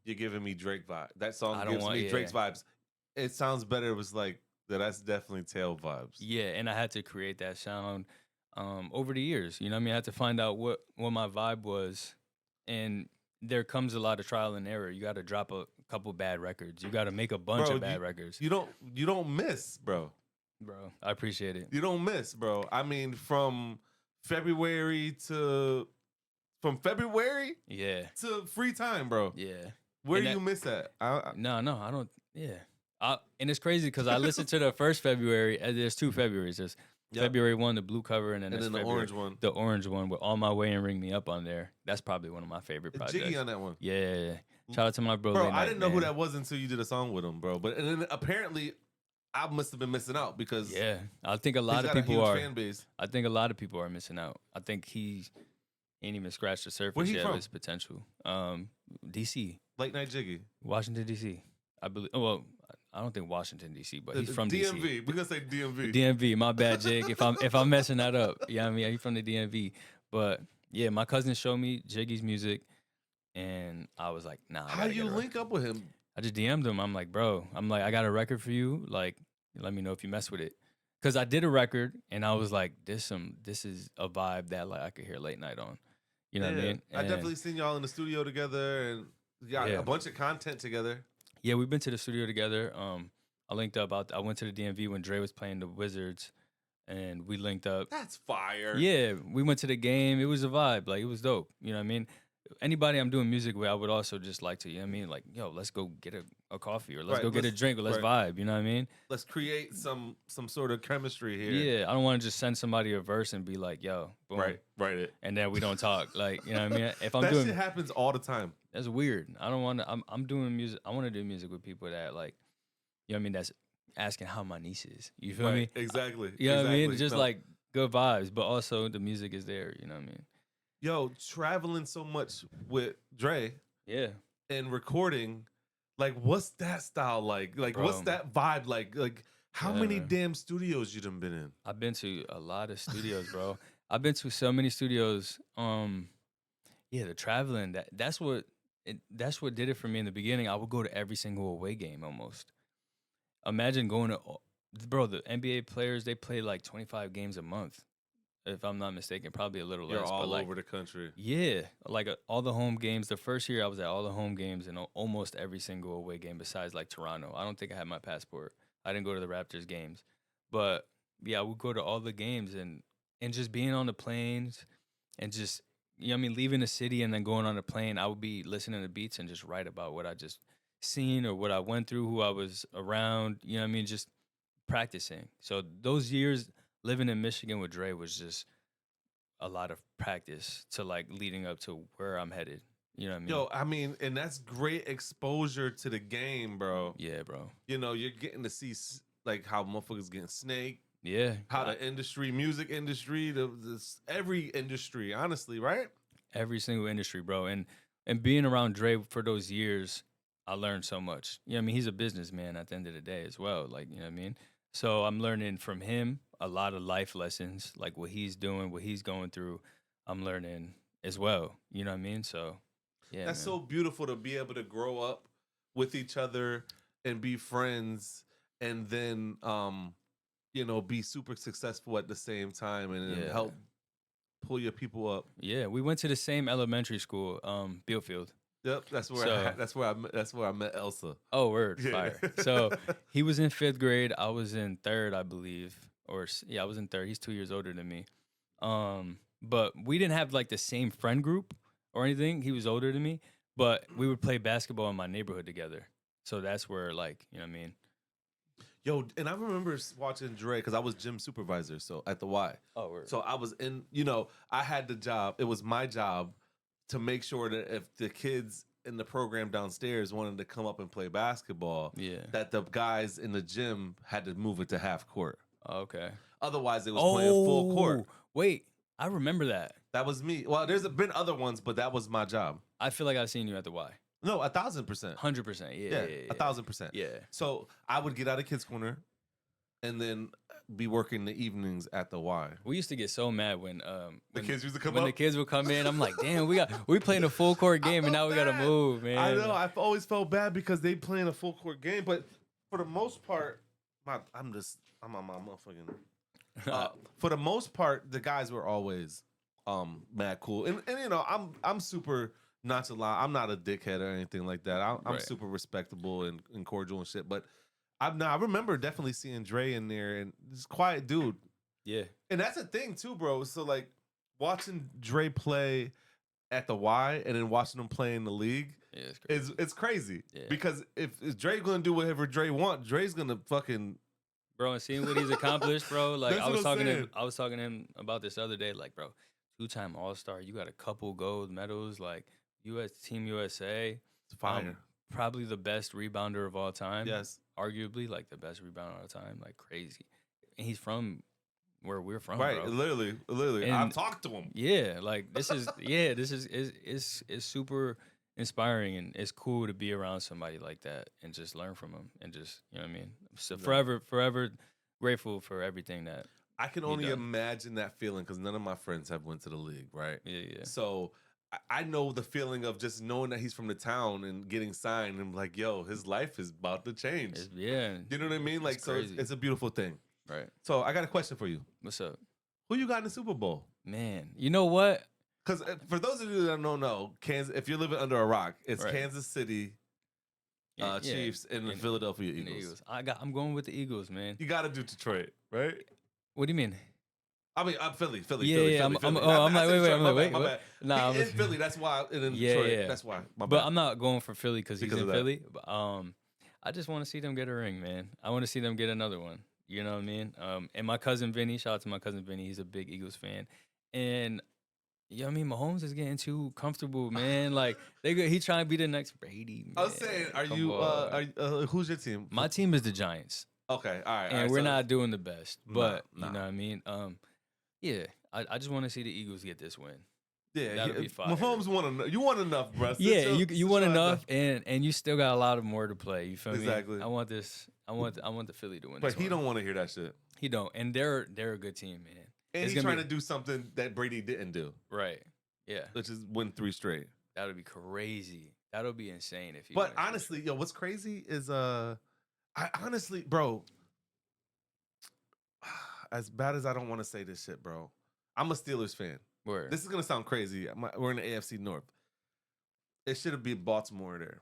"You're giving me Drake vibe," that song I don't gives want- me yeah. Drake's vibes. It sounds better. It was like that's definitely Tail vibes. Yeah, and I had to create that sound over the years. You know what I mean? I had to find out what my vibe was, and there comes a lot of trial and error. You got to drop a couple bad records. You got to make a bunch Bro, of bad records. You don't miss, bro. Bro, I appreciate it. You don't miss, bro. I mean, from February Yeah, to free time, bro. yeah. Where And do you miss at? No, I don't. Yeah, and it's crazy because I listened to the first February. There's two Februaries. There's February 1, the blue cover, and then the February, orange one. The orange one with "On My Way" and "Ring Me Up" on there. That's probably one of my favorite projects. Jiggy on that one. Yeah. Shout out to my bro. Bro, I didn't know who that was until you did a song with him, bro. But and then apparently, I must have been missing out because I think a lot of people a huge are. fan base. I think a lot of people are missing out. I think he ain't even scratched the surface Where he yet from? of his potential. DC, Late Night Jiggy, Washington DC. I believe. Well, I don't think Washington DC, but he's from DMV. DC. We're gonna say DMV. DMV. My bad, Jig. If I'm messing that up, yeah, I mean, he's from the DMV. But yeah, my cousin showed me Jiggy's music, and I was like, nah. How you link up with him? I just DM'd him. I'm like, bro, I got a record for you. Like, let me know if you mess with it. Cause I did a record and I was like, this is a vibe that like I could hear late night on. You know what I mean? I definitely seen y'all in the studio together and got a bunch of content together. Yeah, we've been to the studio together. I linked up. I went to the DMV when Dre was playing the Wizards, and we linked up. That's fire. Yeah, we went to the game. It was a vibe. Like, it was dope. You know what I mean? Anybody I'm doing music with, I would also just like to, you know what I mean? Like, yo, let's go get a coffee or let's go get a drink or let's vibe. You know what I mean? Let's create some sort of chemistry here. Yeah, I don't want to just send somebody a verse and be like, yo, boom. Write it. And then we don't talk. Like, you know what I mean? If I'm that doing shit happens all the time. That's weird. I don't want to. I'm doing music. I want to do music with people that like, you know what I mean? That's asking how my niece is. You feel me? Exactly. You know what I mean? Just like good vibes, but also the music is there. You know what I mean? Yo, traveling so much with Dre. Yeah. And recording, like, what's that style like? Like, what's that vibe like? Like, how many damn studios you done been in? I've been to a lot of studios, bro. I've been to so many studios. Yeah, the traveling. That's what did it for me in the beginning. I would go to every single away game almost. Imagine going to, bro, the NBA players, they play like 25 games a month. If I'm not mistaken, probably a little less. You're all but over the country. Yeah, like all the home games. The first year I was at all the home games and almost every single away game besides like Toronto. I don't think I had my passport. I didn't go to the Raptors games. But yeah, I would go to all the games and just being on the planes and just, you know what I mean, leaving the city and then going on the plane, I would be listening to beats and just write about what I just seen or what I went through, who I was around, you know what I mean, just practicing. So those years living in Michigan with Dre was just a lot of practice to like leading up to where I'm headed. You know what I mean? Yo, I mean, and that's great exposure to the game, bro. Yeah, bro. You know, you're getting to see like how motherfuckers getting snaked. Yeah. How the industry, music industry, every industry, honestly, right? Every single industry, bro. And being around Dre for those years, I learned so much. You know what I mean? He's a businessman at the end of the day as well. Like, you know what I mean? So I'm learning from him a lot of life lessons, like what he's doing, what he's going through. I'm learning as well. You know what I mean? So, yeah. That's so beautiful to be able to grow up with each other and be friends and then, you know, be super successful at the same time and help pull your people up. Yeah, we went to the same elementary school, Billfield. Yep, that's where I met Elsa. Oh, word, Yeah. fire. So he was in 5th grade. I was in 3rd, I believe, yeah, I was in 3rd. He's 2 years older than me. But we didn't have like the same friend group or anything. He was older than me, but we would play basketball in my neighborhood together. So that's where, like, you know what I mean? Yo, and I remember watching Dre because I was gym supervisor, so at the Y. Oh, word. So I was in, I had the job. It was my job to make sure that if the kids in the program downstairs wanted to come up and play basketball, Yeah. that the guys in the gym had to move it to half court. Okay. Otherwise, it was playing full court. Wait, I remember that. That was me. Well, there's been other ones, but that was my job. I feel like I've seen you at the Y. No, 1,000%. 100%. Yeah. 1,000%. Yeah. So I would get out of kids' corner and then be working the evenings at the Y. We used to get so mad when The kids used to come when up? the kids would come in. I'm like, damn, we playing a full court game and now we gotta move, man. I know. I've always felt bad because they playing a full court game, but for the most part, I'm on my motherfucking. For the most part, the guys were always mad cool, and I'm super nonchalant. I'm not a dickhead or anything like that. I'm Right. super respectable and cordial and shit. But I remember definitely seeing Dre in there and this quiet dude. Yeah. And that's a thing too, bro. So like watching Dre play at the Y and then watching him play in the league Yeah, it's crazy. it's crazy. Yeah. Because if Dre gonna do whatever Dre want, Dre's gonna fucking Bro, and seeing what he's accomplished, bro. Like That's I was what I'm talking to saying. him, I was talking to him about this the other day. Like, bro, 2-time All-Star. You got a couple gold medals. Like Team USA. fire. Probably the best rebounder of all time. Yes. Arguably, like the best rebounder of all time. Like crazy. And he's from where we're from, Right. bro. Literally. And- I've talked to him. Yeah, like this is super inspiring, and it's cool to be around somebody like that and just learn from them and just, you know what I mean? So forever grateful for everything that. I can He only done. imagine that feeling because none of my friends have went to the league, right? Yeah. So I know the feeling of just knowing that he's from the town and getting signed and like, yo, his life is about to change. Yeah. You know what I mean? Like, so crazy. it's a beautiful thing. Right. So I got a question for you. What's up? Who you got in the Super Bowl? Man, you know what? Because for those of you that don't know, if you're living under a rock, it's Right. Kansas City Yeah, Chiefs and the and- Philadelphia And the Eagles. I'm going with the Eagles, man. You got to do Detroit, right? What do you mean? I mean, I'm Philly. Yeah, Philly, I'm Philly. like, wait, My wait, bad. what? Nah, He in Philly. That's why. And in Yeah, Detroit. yeah. That's why. My But bad. I'm not going for Philly because he's Because in of that. Philly. But, I just want to see them get a ring, man. I want to see them get another one. You know what I mean? And my cousin Vinny, shout out to my cousin Vinny. He's a big Eagles fan. And, you know what I mean? Mahomes is getting too comfortable, man. Like, he trying to be the next Brady, man. I was saying, Come on. who's your team? My team is the Giants. Okay, all right. And we're not doing the best. Nah, But, nah. you know what I mean? Yeah, I just want to see the Eagles get this win. Yeah, that'd be fire. Mahomes won enough. You won enough, bro. Yeah, you won enough, and you still got a lot of more to play. You feel Exactly. me? I want this. I want the Philly to win. But this he one. don't want to hear that shit. He don't, and they're a good team, man. And It's he's gonna trying be- to do something that Brady didn't do, Right? Yeah, which is win 3 straight. that would be crazy. That would be insane if he. But wins this. honestly, yo, what's crazy is I honestly, bro, as bad as I don't want to say this shit, bro, I'm a Steelers fan. Word. This is gonna sound crazy. We're in the AFC North. It should have been Baltimore there.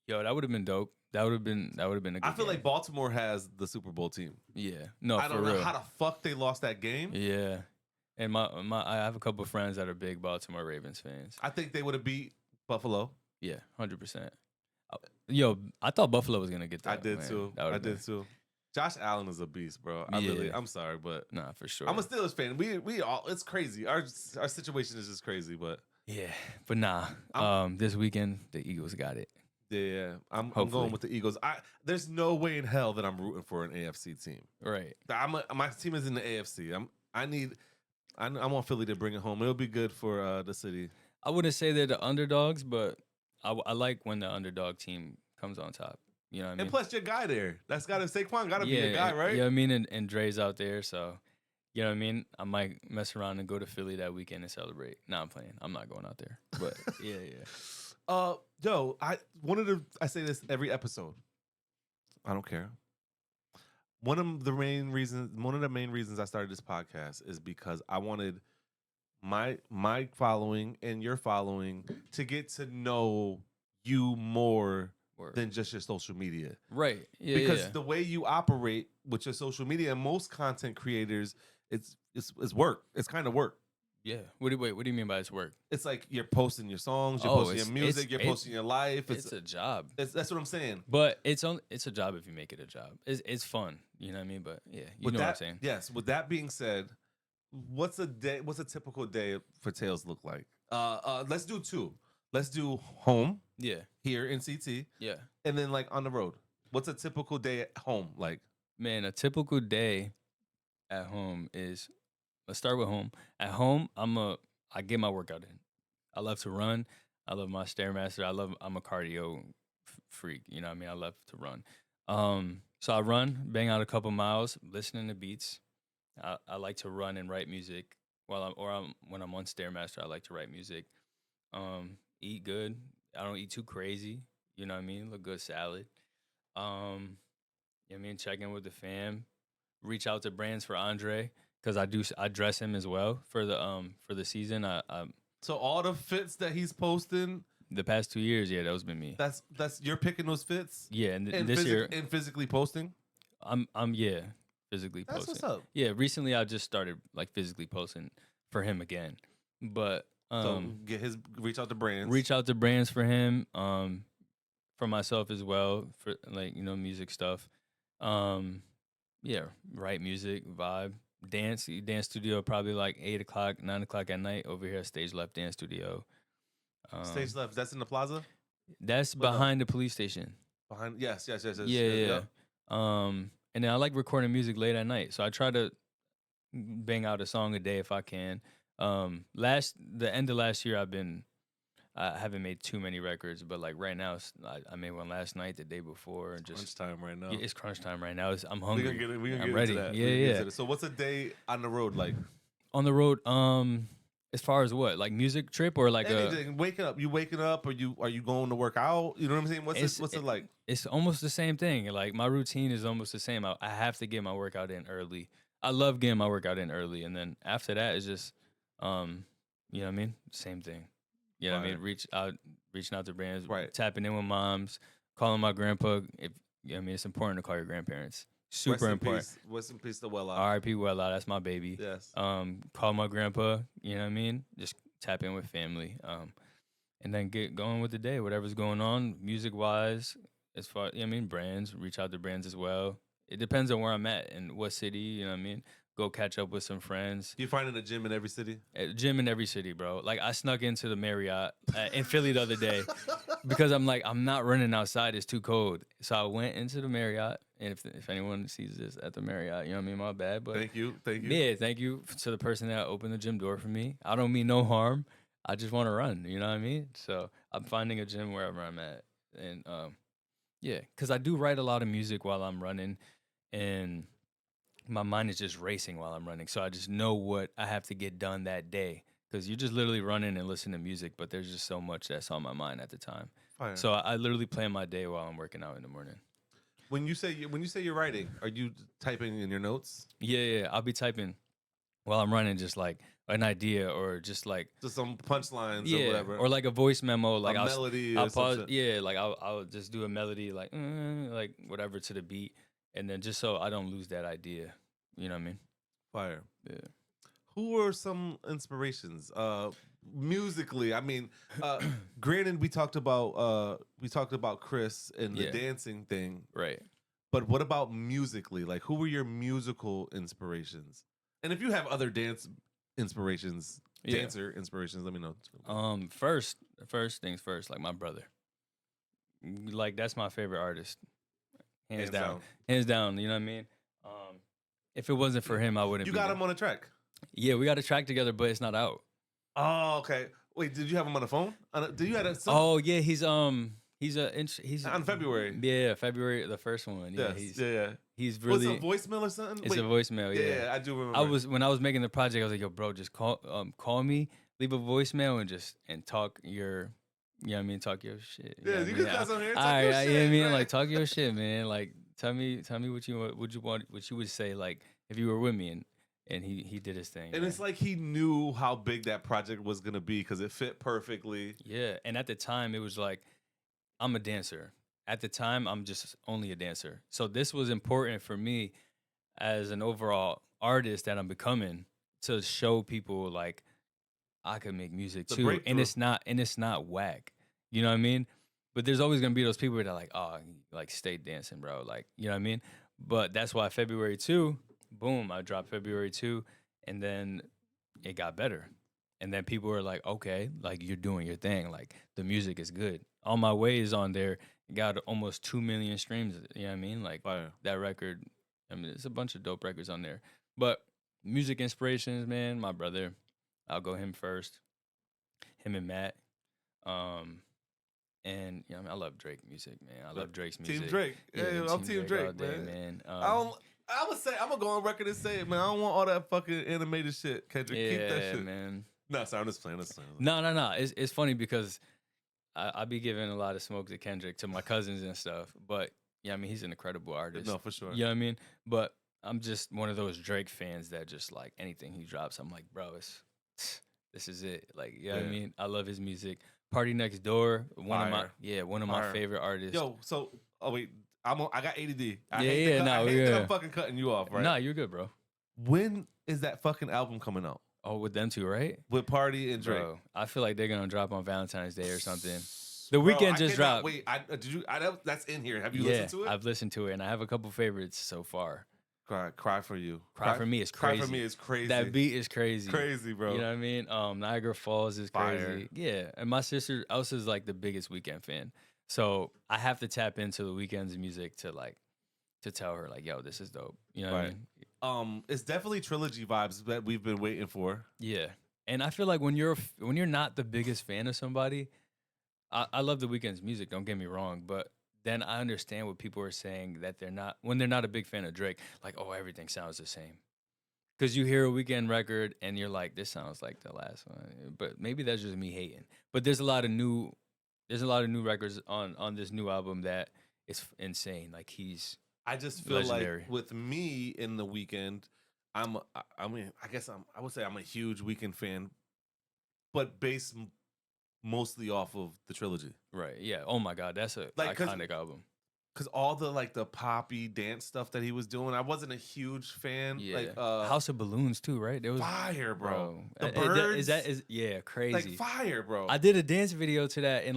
Yo, that would have been dope. That would have been a good. I feel game. like Baltimore has the Super Bowl team. Yeah. No, I for don't know real. how the fuck they lost that game. Yeah. And I have a couple of friends that are big Baltimore Ravens fans. I think they would have beat Buffalo. Yeah, 100%. Yo, I thought Buffalo was gonna get that. I did man. too. That I would've been- did too. Josh Allen is a beast, bro. Yeah. I'm sorry, but Nah, for sure. I'm a Steelers fan. We all, it's crazy. Our situation is just crazy, but Yeah, but nah. This weekend the Eagles got it. yeah, I'm Hopefully. going with the Eagles. There's no way in hell that I'm rooting for an AFC team. Right. My team is in the AFC. I want Philly to bring it home. It'll be good for the city. I wouldn't say they're the underdogs, but I like when the underdog team comes on top. You know what I mean? And plus, your guy there. That's got to Saquon. Got to be yeah, your guy, right? You know what I mean? And Dre's out there, so you know what I mean? I might mess around and go to Philly that weekend and celebrate. Nah, I'm playing. I'm not going out there. But yeah. Yo, I say this every episode. I don't care. One of the main reasons I started this podcast is because I wanted my following and your following to get to know you more Word. than just your social media. Right. Yeah. Because yeah. the way you operate with your social media, and most content creators, it's work. It's kind of work. Yeah. What do you mean by it's work? It's like you're posting your songs, you're Oh, posting your music, you're posting your life. It's a job. That's what I'm saying. But it's a job if you make it a job. It's fun. You know what I mean? But yeah, you know what I'm saying. Yes. With that being said, what's a typical day for Tailz look like? Let's do two. Let's do home. Yeah. Here in CT. Yeah. And then like on the road. What's a typical day at home like? Man, a typical day at home is, let's start with home. At home, I get my workout in. I love to run. I love my Stairmaster. I'm a cardio freak. You know what I mean? I love to run. So I run, bang out a couple miles, listening to beats. I like to run and write music when I'm on Stairmaster. I like to write music. Eat good. I don't eat too crazy. You know what I mean? Look good salad. You know what I mean? Check in with the fam. Reach out to brands for Andre, because I dress him as well for the season. So all the fits that he's posting the past 2 years, yeah, those been me. That's you're picking those fits. Yeah, and this year and physically posting. I'm physically That's posting. what's up. Yeah, recently I just started like physically posting for him again, but So reach out to brands. Reach out to brands for him, for myself as well, for like, you know, music stuff. Yeah, write music, vibe, dance studio, probably like 8 o'clock, 9 o'clock at night over here at Stage Left Dance Studio. Stage Left, that's in the plaza? That's behind the police station. Behind, yes. Yeah. And then I like recording music late at night, so I try to bang out a song a day if I can. The end of last year, I haven't made too many records, but like right now, I made one last night, the day before, and crunch time right now. Yeah, it's crunch time right now. I'm hungry. We gonna I'm get ready. into that. Yeah. So what's a day on the road like? On the road, as far as what, like music trip or like anything? Waking up, or are you going to work out? You know what I'm saying? What's it like? It's almost the same thing. Like my routine is almost the same. I have to get my workout in early. I love getting my workout in early, and then after that, it's just, you know what I mean? Same thing. You know what I mean? Reaching out to brands, tapping in with moms, calling my grandpa. You know what I mean? It's important to call your grandparents. Super important. Rest in peace to Wella. R.I.P. Wella, that's my baby. Yes. Call my grandpa. You know what I mean? Just tap in with family. And then get going with the day. Whatever's going on, music wise. As far, you know what I mean, brands. Reach out to brands as well. It depends on where I'm at and what city. You know what I mean? Go catch up with some friends. Do you find a gym in every city? A gym in every city, bro. Like I snuck into the Marriott in Philly the other day because I'm like, I'm not running outside. It's too cold. So I went into the Marriott. And if anyone sees this at the Marriott, you know what I mean? My bad. But thank you. Yeah, thank you to the person that opened the gym door for me. I don't mean no harm. I just want to run. You know what I mean? So I'm finding a gym wherever I'm at. And yeah, because I do write a lot of music while I'm running. And my mind is just racing while I'm running. So I just know what I have to get done that day. Because you're just literally running and listening to music, but there's just so much that's on my mind at the time. Fine. So I literally plan my day while I'm working out in the morning. When you say you're writing, are you typing in your notes? Yeah. I'll be typing while I'm running, just like an idea or just some punchlines or whatever, or like a voice memo, like a melody. I'll pause. Yeah, like I'll just do a melody, like whatever to the beat, and then just so I don't lose that idea. You know what I mean? Fire. Yeah. Who are some inspirations? Musically, I mean, granted, we talked about Chris and the dancing thing, right? But what about musically? Like, who were your musical inspirations? And if you have other dancer inspirations, let me know. First things first, like my brother, like that's my favorite artist, hands down. You know what I mean? If it wasn't for him, I wouldn't. You got him on a track. Yeah, we got a track together, but it's not out. Oh, okay. Wait, did you have him on the phone? Did you have a song? Oh yeah, he's on February. Yeah, February, the first one. Yeah, yes, he's really. Was it a voicemail or something? It's a voicemail. Yeah, I do remember. When I was making the project, I was like, yo, bro, just call me, leave a voicemail, and talk your. You know what I mean? Talk your shit. Yeah, you can pass on here. Talk your shit. You know what I mean? Like, talk your shit, man. Like, tell me what you would say, like, if you were with me, and he did his thing. And it's like he knew how big that project was gonna be because it fit perfectly. Yeah, and at the time it was like I'm a dancer. At the time, I'm just only a dancer. So this was important for me as an overall artist that I'm becoming to show people like I could make music The too, breakthrough. and it's not whack. You know what I mean? But there's always gonna be those people that are like, oh, like stay dancing, bro. Like, you know what I mean? But that's why February 2, boom, I dropped February 2, and then it got better. And then people were like, okay, like you're doing your thing. Like the music is good. On My Way is on there. It got almost 2 million streams. You know what I mean? Like Fire. that record. I mean, it's a bunch of dope records on there. But music inspirations, man, my brother. I'll go him first. Him and Matt. Um, and you know, I, mean, I love Drake music, man. I love Drake's music. Team Drake. Yeah, I'm Team Drake, all day, man. man. I would say I'm gonna go on record and say it, man. I don't want all that fucking animated shit, Kendrick. Yeah, Keep that shit, man. No, sorry, I'm just playing. No. It's funny because I be giving a lot of smoke to Kendrick to my cousins and stuff, but yeah, I mean he's an incredible artist. No, for sure. You know what I mean? But I'm just one of those Drake fans that just like anything he drops, I'm like, bro, this is it. Like, you know what I mean? I love his music. Party Next Door, one of my favorite artists. Yo, so wait, I got ADD. I hate that I'm fucking cutting you off, right? Nah, you're good, bro. When is that fucking album coming out? Oh, with them two, right? With Party and Drake. Bro, I feel like they're gonna drop on Valentine's Day or something. The Weeknd just dropped. Wait, that's in here. Have you listened to it? I've listened to it, and I have a couple favorites so far. Cry for you. Cry for me is crazy. Cry for me is crazy. That beat is crazy. Crazy, bro. You know what I mean? Niagara Falls is Fire. crazy. Yeah, and my sister Elsa is like the biggest Weeknd fan, so I have to tap into the Weeknd's music to tell her like, yo, this is dope. You know what I mean? It's definitely trilogy vibes that we've been waiting for. Yeah, and I feel like when you're not the biggest fan of somebody, I love the Weeknd's music. Don't get me wrong, but then I understand what people are saying that they're not a big fan of Drake. Like, oh, everything sounds the same. Because you hear a Weeknd record and you're like, this sounds like the last one. But maybe that's just me hating. But there's a lot of new records on this new album that is insane. Like I just feel legendary. like with me in the Weeknd, I would say I'm a huge Weeknd fan, but based mostly off of the trilogy. Right. Yeah. Oh my God, that's a iconic album. Because all the poppy dance stuff that he was doing, I wasn't a huge fan. Yeah. Like House of Balloons too, right? There was fire, bro. The birds. birds. Yeah, crazy. Like fire, bro. I did a dance video to that in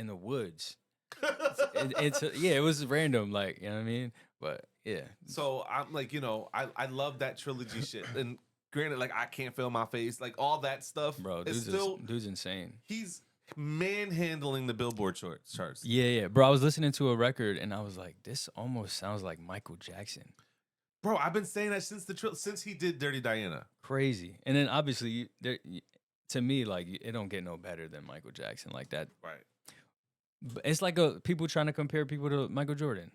the woods. It was random, like, you know what I mean? But yeah. So I'm like, I love that trilogy shit. And granted, like I Can't Feel My Face, like all that stuff. Bro, dude's insane. He's manhandling the Billboard charts. Yeah. Bro, I was listening to a record and I was like, this almost sounds like Michael Jackson. Bro, I've been saying that since he did Dirty Diana. Crazy. And then obviously, to me, like, it don't get no better than Michael Jackson like that. Right. But it's like people trying to compare people to Michael Jordan.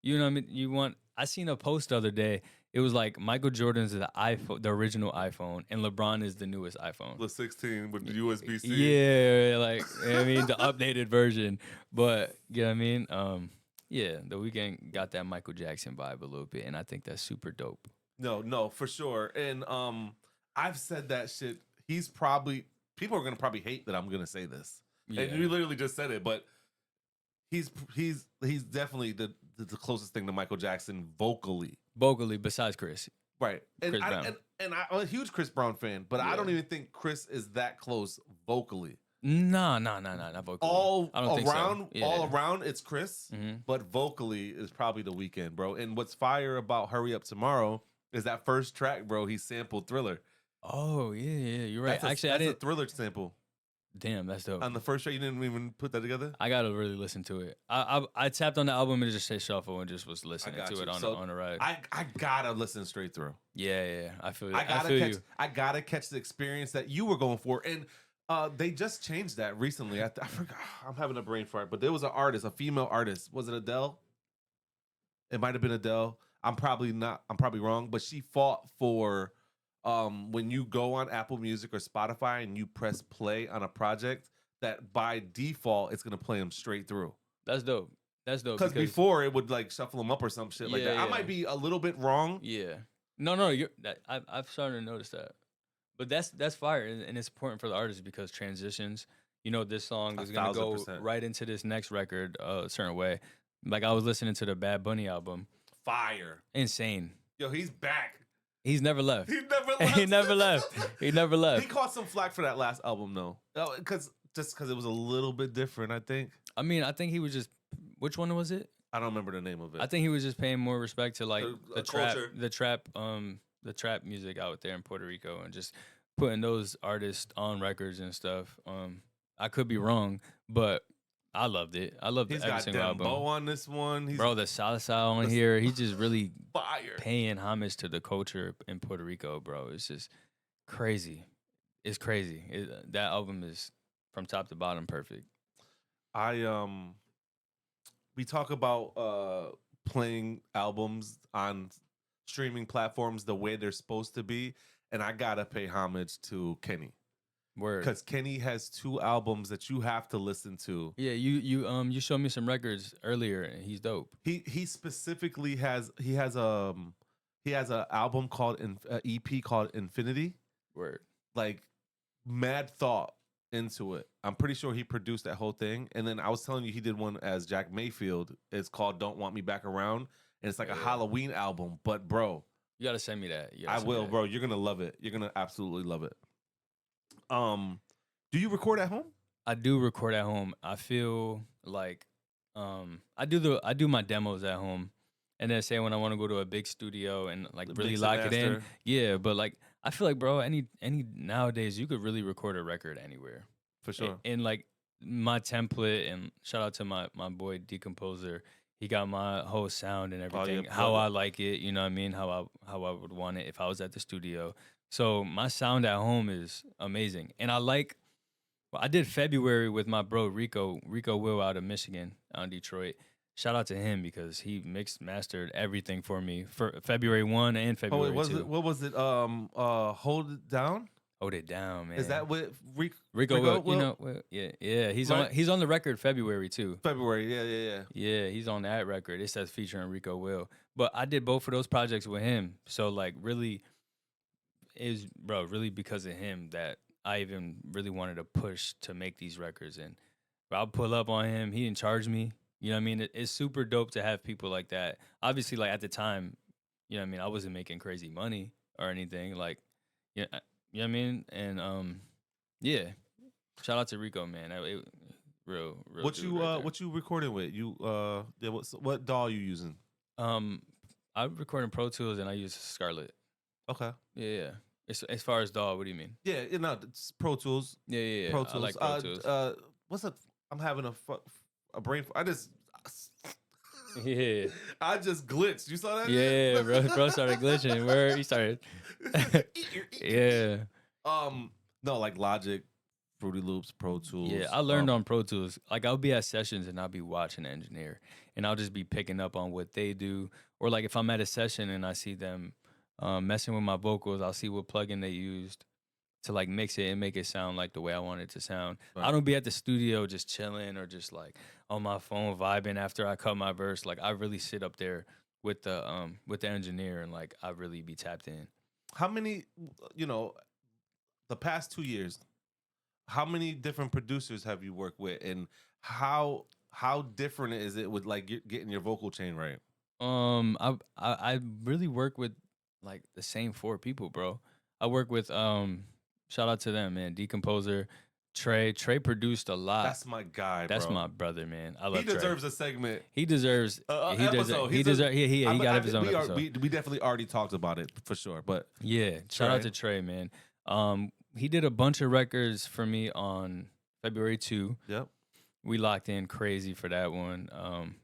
You know what I mean? I seen a post the other day. It was like Michael Jordan's the iPhone, the original iPhone, and LeBron is the newest iPhone. The 16 with the USB-C. Yeah, like, I mean, the updated version. But, you know what I mean? Yeah, the Weeknd got that Michael Jackson vibe a little bit, and I think that's super dope. No, for sure. And I've said that shit. People are going to probably hate that I'm going to say this. Yeah. And you literally just said it, but he's definitely the closest thing to Michael Jackson vocally. Vocally, besides Chris. Right. And Chris Brown. And I'm a huge Chris Brown fan, but I don't even think Chris is that close vocally. No, not vocally. All All around, it's Chris, but vocally is probably the Weeknd, bro. And what's fire about Hurry Up Tomorrow is that first track, bro. He sampled Thriller. Oh yeah, you're right. That's a Thriller sample. Damn, that's dope. On the first track, you didn't even put that together? I gotta really listen to it. I tapped on the album and it just said shuffle and just was listening to it on the ride. I gotta listen straight through. Yeah. I feel I gotta catch the experience that you were going for. And they just changed that recently. I forgot. I'm having a brain fart, but there was an artist, a female artist. Was it Adele? It might have been Adele. I'm probably wrong, but she fought for when you go on Apple Music or Spotify and you press play on a project, that by default it's gonna play them straight through. That's dope. Because before it would like shuffle them up or some shit like that. I might be a little bit wrong. Yeah. No. I've started to notice that. But that's fire, and it's important for the artists because transitions, you know, this song is gonna go 1,000%. right into this next record a certain way. Like I was listening to the Bad Bunny album. Fire. Insane. Yo, he's back. He's never left. He never left. He never left. He never left. He caught some flack for that last album though. Because it was a little bit different, I think. I mean, I think he was just. Which one was it? I don't remember the name of it. I think he was just paying more respect to like the trap, culture. the trap music out there in Puerto Rico, and just putting those artists on records and stuff. I could be wrong, but I loved it. I loved He's every got single album. Dembo on this one. Bro, the salsa on here, he's just really fire. paying homage to the culture in Puerto Rico, bro. It's just crazy. It's crazy. That album is from top to bottom perfect. We talk about playing albums on streaming platforms the way they're supposed to be, and I gotta pay homage to Kenny. Word. Because Kenny has 2 albums that you have to listen to. Yeah, you showed me some records earlier, and he's dope. He specifically has an album called EP called Infinity. Word. Like mad thought into it. I'm pretty sure he produced that whole thing. And then I was telling you he did one as Jack Mayfield. It's called Don't Want Me Back Around. And it's like a Halloween album. But bro, you gotta send me that. I will, bro. You're gonna love it. You're gonna absolutely love it. Do you record at home? I do record at home. I feel like I do my demos at home. And then say when I want to go to a big studio and like really lock it in. Yeah, but like I feel like, bro, any nowadays you could really record a record anywhere. For sure. And like my template, and shout out to my boy Decomposer. He got my whole sound and everything. How I like it, you know what I mean? How I would want it if I was at the studio. So my sound at home is amazing. And I did February with my bro Rico Will out of Michigan, out in Detroit. Shout out to him because he mastered everything for me for February 1 and February 2. What was it? Hold It Down? Hold It Down, man. Is that what Rico Will? You know, yeah. He's on the record February too. February, yeah. Yeah, he's on that record. It says featuring Rico Will. But I did both of those projects with him. So like really because of him that I even really wanted to push to make these records. And I'll pull up on him. He didn't charge me. You know what I mean? It's super dope to have people like that. Obviously, like at the time, you know what I mean? I wasn't making crazy money or anything. Like, you know what I mean? And yeah. Shout out to Rico, man. Real. What you recording with? What DAW you using? I record in Pro Tools and I use Scarlett. Okay. Yeah. As far as DAW, what do you mean? Yeah, it's Pro Tools. Yeah. Pro Tools. I like Pro Tools. What's up? I'm having a brain. I just glitched. You saw that? Yeah, bro started glitching. Where he started. Yeah. No, like Logic, Fruity Loops, Pro Tools. Yeah, I learned on Pro Tools. Like I'll be at sessions and I'll be watching the engineer, and I'll just be picking up on what they do. Or like if I'm at a session and I see them messing with my vocals, I'll see what plugin they used to like mix it and make it sound like the way I want it to sound. Right. I don't be at the studio just chilling or just like on my phone vibing after I cut my verse. Like I really sit up there with the engineer and like I really be tapped in. How many, the past 2 years, how many different producers have you worked with, and how different is it with like getting your vocal chain right? I really work with like the same 4 people, bro. I work with shout out to them, man. Decomposer, Trey produced a lot. That's my guy, That's bro. my brother, man. I love Trey. He deserves a segment. He deserves he got his own episode. We definitely already talked about it for sure, but yeah, shout out to Trey, man. He did a bunch of records for me on February 2. Yep. We locked in crazy for that one.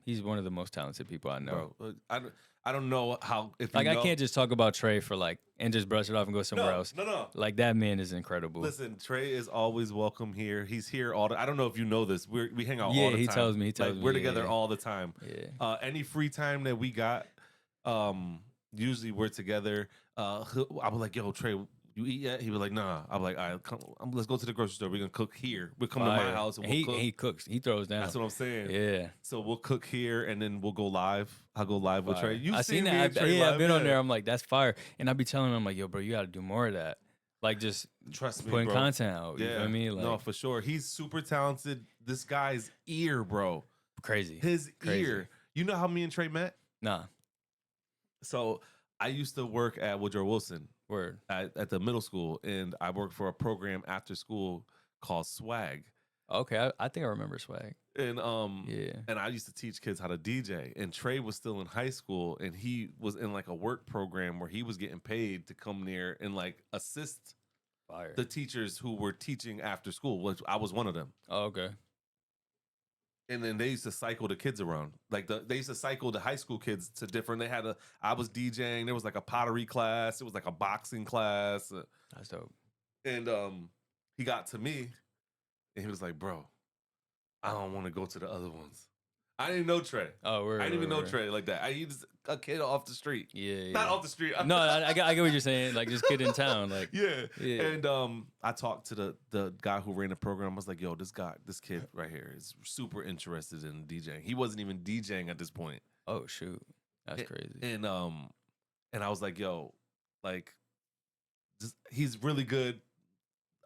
He's one of the most talented people I know. Bro, I don't know how I can't just talk about Trey for like and just brush it off and go somewhere else. No. Like that man is incredible. Listen, Trey is always welcome here. He's here all the I don't know if you know this. We hang out all the time. Yeah, he tells me. We're together all the time. Yeah. Any free time that we got, usually we're together. I was like, yo, Trey, you eat yet? He was like, nah. I'm like, all right, let's go to the grocery store. We're gonna cook here. We'll come to my house and we'll cook. He cooks. He throws down. That's what I'm saying. Yeah. So we'll cook here and then we'll go live. I'll go live with Trey. I've seen that. I've been on there. I'm like, that's fire. And I be telling him, I'm like, yo, bro, you got to do more of that. like just Trust me, putting bro. content out. You feel me? Like, no, for sure. He's super talented. This guy's ear, bro. crazy. His Crazy. ear. You know how me and Trey met? Nah, So I used to work at Woodrow Wilson word. at the middle school, and I worked for a program after school called Swag. Okay, I think I remember Swag. And Yeah. and I used to teach kids how to DJ. And Trey was still in high school, and he was in like a work program where he was getting paid to come near and like assist Fire. the teachers who were teaching after school, which I was one of them. Oh, okay. And then they used to cycle the kids around. Like they used to cycle the high school kids to different. I was DJing. There was like a pottery class. It was like a boxing class. That's dope. And he got to me, and he was like, "Bro, I don't want to go to the other ones." I didn't know Trey. Oh, word. I didn't even know word. Trey like that. He just a kid off the street. Yeah. Not off the street. No, I get what you're saying. Like, just kid in town. Like, yeah. Yeah. And I talked to the guy who ran the program. I was like, "Yo, this kid right here is super interested in DJing. He wasn't even DJing at this point." oh shoot, that's crazy. And I was like, "Yo, like, he's really good.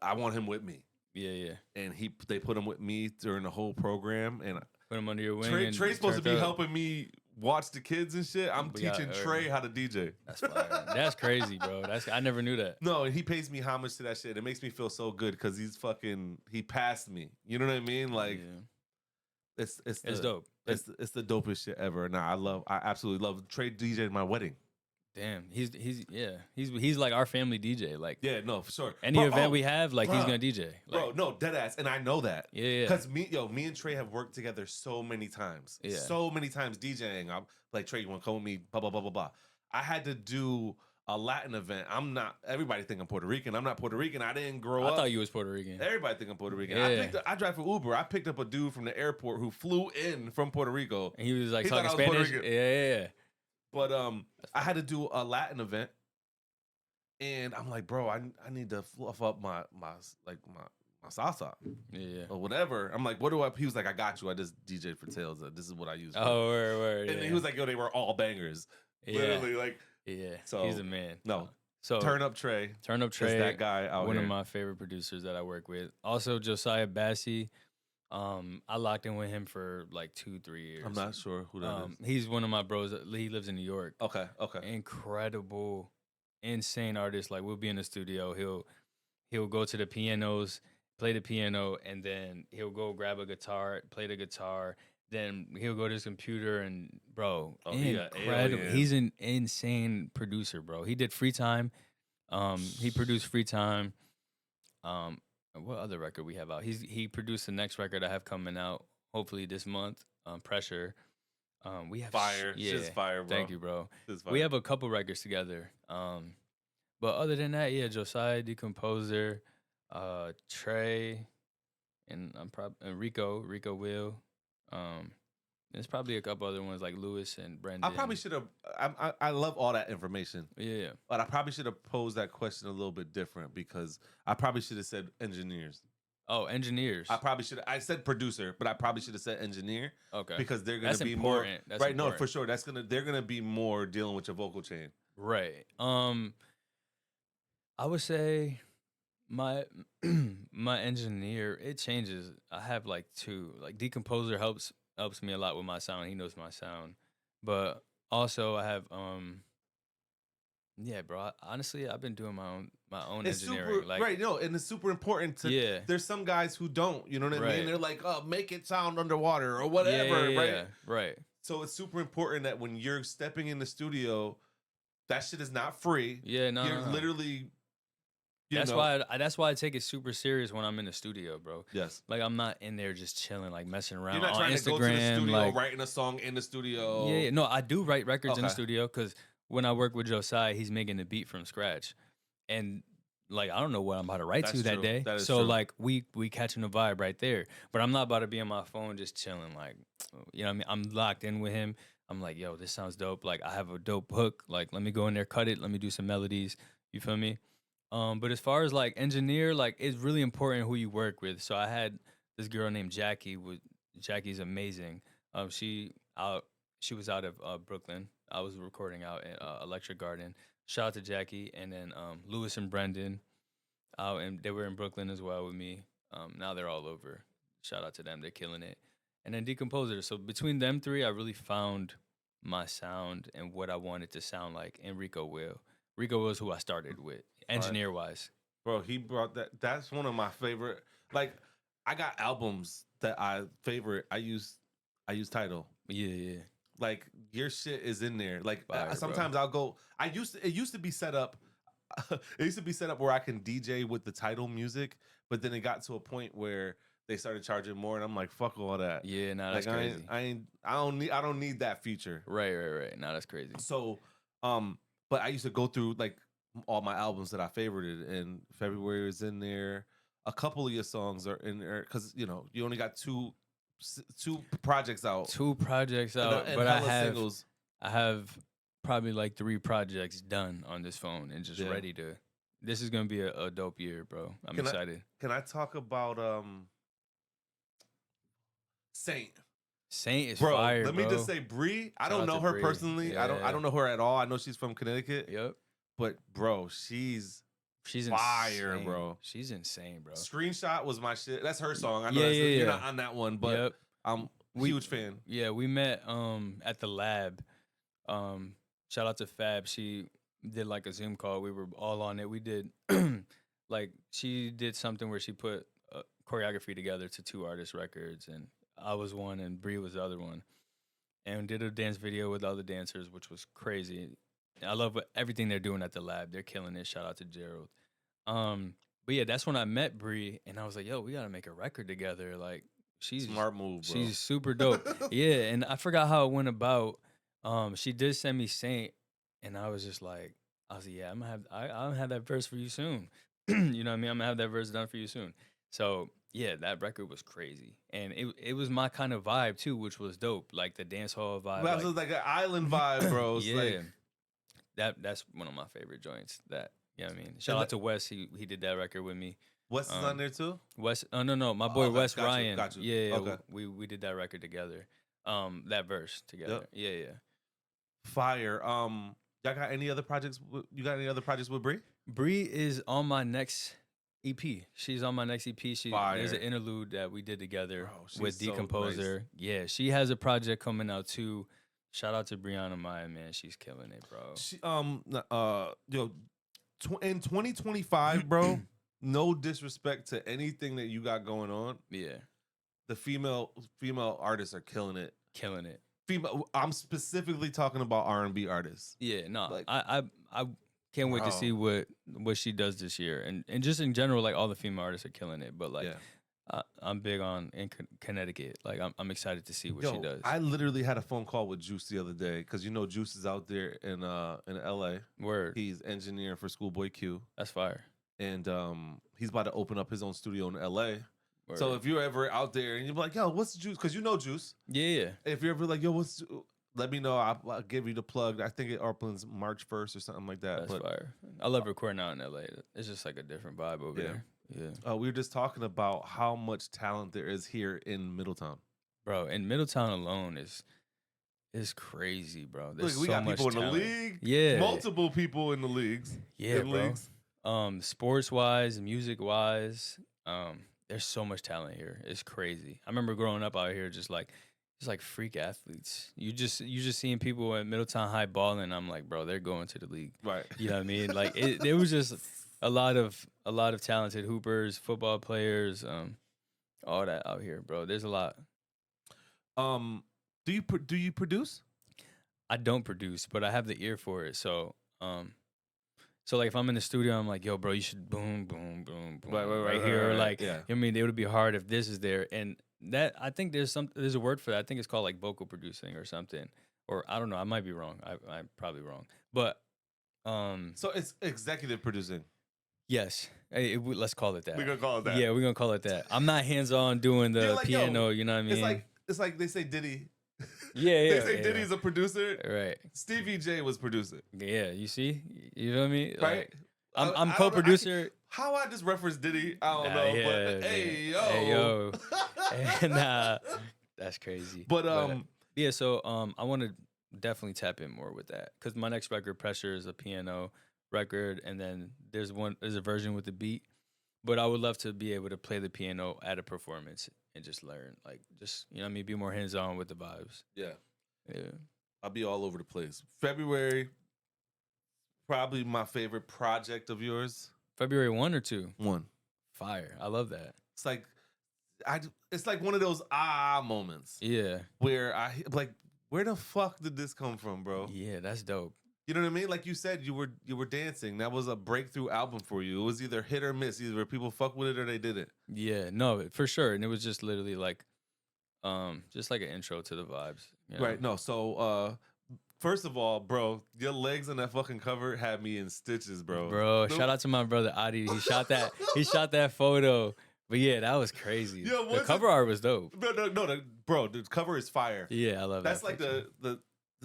I want him with me." Yeah. And they put him with me during the whole program. And Put him under your wing. and Trey's supposed to be turned up. helping me watch the kids and shit. I'm But yeah, teaching Trey how to DJ. That's fire. That's crazy, bro. I never knew that. No, and he pays me homage to that shit. It makes me feel so good because he passed me. You know what I mean? Like, Yeah. it's dope. It's the dopest shit ever. Nah, I absolutely love Trey DJ at my wedding. Damn, he's like our family DJ. Like, Yeah, no, for sure. any event we have, like, he's gonna DJ. Like, Bro, no, dead ass, and I know that. Yeah. Because me and Trey have worked together so many times. Yeah. So many times DJing. I'm like, Trey, you want to come with me? Blah, blah, blah, blah, blah. I had to do a Latin event. Everybody think I'm Puerto Rican. I'm not Puerto Rican. I didn't grow up. I thought you was Puerto Rican. Everybody think I'm Puerto Rican. Yeah. I drive for Uber. I picked up a dude from the airport who flew in from Puerto Rico. And he was like He thought talking I was Puerto Spanish. Rican. Yeah. But I had to do a Latin event, and I'm like, bro, I need to fluff up my salsa Yeah. or whatever. I'm like, what do I? He was like, I got you. I just DJ'd for Tailz. This is what I use. Oh, word. And Yeah. he was like, yo, they were all bangers. Literally, like, Yeah. So, he's a man. no. So Turn Up Trey. Turn Up Trey. Is that guy out one here. of my favorite producers that I work with. Also Josiah Bassey. I locked in with him for like 2-3 years. I'm not sure who that is. He's one of my bros. He lives in New York. Okay. Incredible, insane artist. Like, we'll be in the studio. He'll go to the pianos, play the piano, and then he'll go grab a guitar, play the guitar. Then he'll go to his computer and, bro, incredible. He's an insane producer, bro. He did Free Time. He produced Free Time. What other record we have out? He produced the next record I have coming out, hopefully this month. Pressure. We have Fire. Shit's fire, bro. Thank you, bro. Fire. We have a couple records together. But other than that, yeah, Josiah, Decomposer, Trey, and Rico Will. There's probably a couple other ones like Lewis and Brendan. I probably should have. I love all that information. Yeah. But I probably should have posed that question a little bit different because I probably should have said engineers. Oh, engineers. I probably should. I said producer, but I probably should have said engineer. Okay. Because they're gonna be important. more. That's right. important. No, for sure. They're gonna be more dealing with your vocal chain. Right. I would say my my engineer, it changes. I have like two. Like, Decomposer helps me a lot with my sound. He knows my sound. But also I have yeah, bro. Honestly, I've been doing my own It's engineering. super, Like, right, no, and it's super important to. Yeah. There's some guys who don't. You know what I Right. mean? They're like, oh, make it sound underwater or whatever, right? Yeah. Right. So it's super important that when you're stepping in the studio, that shit is not free. Yeah, no. You're literally. That's why I take it super serious when I'm in the studio, bro. Yes. Like, I'm not in there just chilling, like messing around You're not on trying Instagram. to go to the studio, like, writing a song in the studio. Yeah, no, I do write records in the Okay. studio because when I work with Josiah, he's making the beat from scratch, and like, I don't know what I'm about to write That's to that true. day. That is So true. like, we catching a vibe right there. But I'm not about to be on my phone just chilling. Like, you know what I mean? I'm locked in with him. I'm like, yo, this sounds dope. Like, I have a dope hook. Like, let me go in there, cut it. Let me do some melodies. You feel me? But as far as like engineer, like, it's really important who you work with. So I had this girl named Jackie. Jackie's amazing. She was out of Brooklyn. I was recording out in Electric Garden. Shout out to Jackie, and then Lewis and Brendan. And they were in Brooklyn as well with me. Now they're all over. Shout out to them. They're killing it. And then Decomposer. So between them three, I really found my sound and what I wanted to sound like. And Rico Will. Rico Will is who I started with, Right. engineer wise. Bro, he brought that. That's one of my favorite. Like, I got albums that I favorite. I use Title. Yeah. Like, your shit is in there. Like, Fire, sometimes I'll go. It used to be set up. It used to be set up where I can DJ with the Title music, but then it got to a point where they started charging more, and I'm like, fuck all that. Yeah, nah, Like, that's crazy. I don't need that feature. Right. Nah, that's crazy. So, but I used to go through like all my albums that I favorited, and February is in there. A couple of your songs are in there because you only got two projects out. Two projects and, out, and but hella singles. I have probably like 3 projects done on this phone and just ready to. This is gonna be a dope year, bro. I'm excited. Can I talk about Saint? Saint is bro, fire, let bro. me just say, Bree. I Shout don't out know to her Bree. personally. I don't know her at all. I know she's from Connecticut. Yep. But bro, she's fire, insane. bro. She's insane, bro. Screenshot was my shit. That's her song. I know you're not on that one, but Yep. I'm huge fan. Yeah, we met at the lab. Shout out to Fab. She did like a Zoom call. We were all on it. We did like she did something where she put choreography together to 2 artist records, and I was one and Bree was the other one, and did a dance video with other dancers, which was crazy. I love everything they're doing at the lab. They're killing it. Shout out to Gerald. But yeah, that's when I met Bree, and I was like, yo, we gotta make a record together. Like, she's smart move, bro. She's super dope. Yeah, and I forgot how it went about. She did send me Saint, and I was just like, yeah, I'll have that verse for you soon. You know what I mean? I'm gonna have that verse done for you soon. So yeah, that record was crazy, and it was my kind of vibe too, which was dope, like the dance hall vibe. That was like an island vibe, bro. Yeah, like, that's one of my favorite joints. That, you know what I mean? Shout out to Wes. He did that record with me. Wes is on there too. Wes, no, my boy Wes Ryan. Got you. Yeah, okay. we did that record together. That verse together. Yep. Yeah. Fire. Y'all got any other projects? You got any other projects with Bree? Bree is on my next EP. She's on my next EP. There's an interlude that we did together with Decomposer. So nice. Yeah, she has a project coming out too. Shout out to Brianna Maya, man. She's killing it, bro. She, in 2025, bro. No disrespect to anything that you got going on. Yeah, the female artists are killing it. Killing it. I'm specifically talking about R&B artists. Yeah, no, like, I can't wait to see what she does this year, and just in general, like all the female artists are killing it. But like, I'm big on in Connecticut. Like, I'm excited to see what she does. I literally had a phone call with Juice the other day because Juice is out there in LA. Word. He's engineering for Schoolboy Q. That's fire. And he's about to open up his own studio in LA. Word. So if you're ever out there and you're like, yo, what's Juice? Because Juice. Yeah. If you're ever like, yo, let me know. I'll give you the plug. I think it opens March 1st or something like that. That's fire. I love recording out in LA. It's just like a different vibe over there. Yeah. We were just talking about how much talent there is here in Middletown. Bro, in Middletown alone is crazy, bro. Look, we got people in the league. Yeah. Multiple people in the leagues. Yeah, bro. Sports wise, music wise, there's so much talent here. It's crazy. I remember growing up out here just like freak athletes. You just seeing people at Middletown High balling. I'm like, bro, they're going to the league. Right. You know what I mean? Like there was just a lot of talented hoopers, football players, all that out here, bro. There's a lot. Do you produce? I don't produce, but I have the ear for it. So like if I'm in the studio, I'm like, yo, bro, you should boom, boom, boom, boom, right here. Like, yeah. I mean, it would be hard if this is there. And that, I think there's a word for that. I think it's called like vocal producing or something. Or I don't know. I might be wrong. I'm probably wrong. But so it's executive producing. Yes, let's call it that. We're gonna call it that. Yeah, we're gonna call it that. I'm not hands on doing the like, piano. You know what I mean? It's like they say Diddy. Yeah. They say Diddy's a producer. Right. Stevie J was producing. Yeah, you see? You know what I mean? Right. Like, I'm co-producer. How I just referenced Diddy, I don't know. Yeah, but hey yo. And that's crazy. But yeah, so I want to definitely tap in more with that because my next record, Pressure, is a piano record, and then there's a version with the beat. but I would love to be able to play the piano at a performance and just learn, like, just you know what I mean, be more hands on with the vibes. Yeah. Yeah. I'll be all over the place. February, probably my favorite project of yours. February 1 or 2? One. Fire. I love that. It's like it's like one of those moments Yeah. where like, where the fuck did this come from, bro? Yeah, that's dope. You know what I mean? Like you said, you were dancing. That was a breakthrough album for you. It was either hit or miss. Either people fuck with it or they didn't. Yeah, no, for sure. And it was just literally like just like an intro to the vibes. You know? Right. No. So first of all, bro, your legs on that fucking cover had me in stitches, bro. Bro, shout out to my brother Adi. He shot that photo. But yeah, that was crazy. Yo, the cover art was dope. No, bro, the cover is fire. Yeah, I love That's that. like picture. the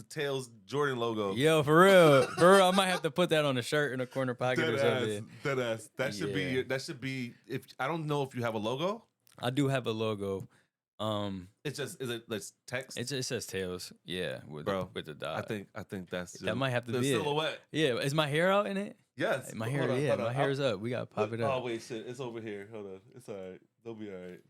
Tailz Jordan logo. Yo, for real, I might have to put that on a shirt in a corner pocket or something. Dead ass. That should be. If I don't know if you have a logo. I do have a logo. It's just it's text. It says Tailz. Yeah, with the dot. I think that's that might have to the be silhouette. It. Yeah, is my hair out in it? Yes. My hair. My hair's up. We gotta pop it up. Oh wait, shit, it's over here. Hold on, it's all right. They'll be all right.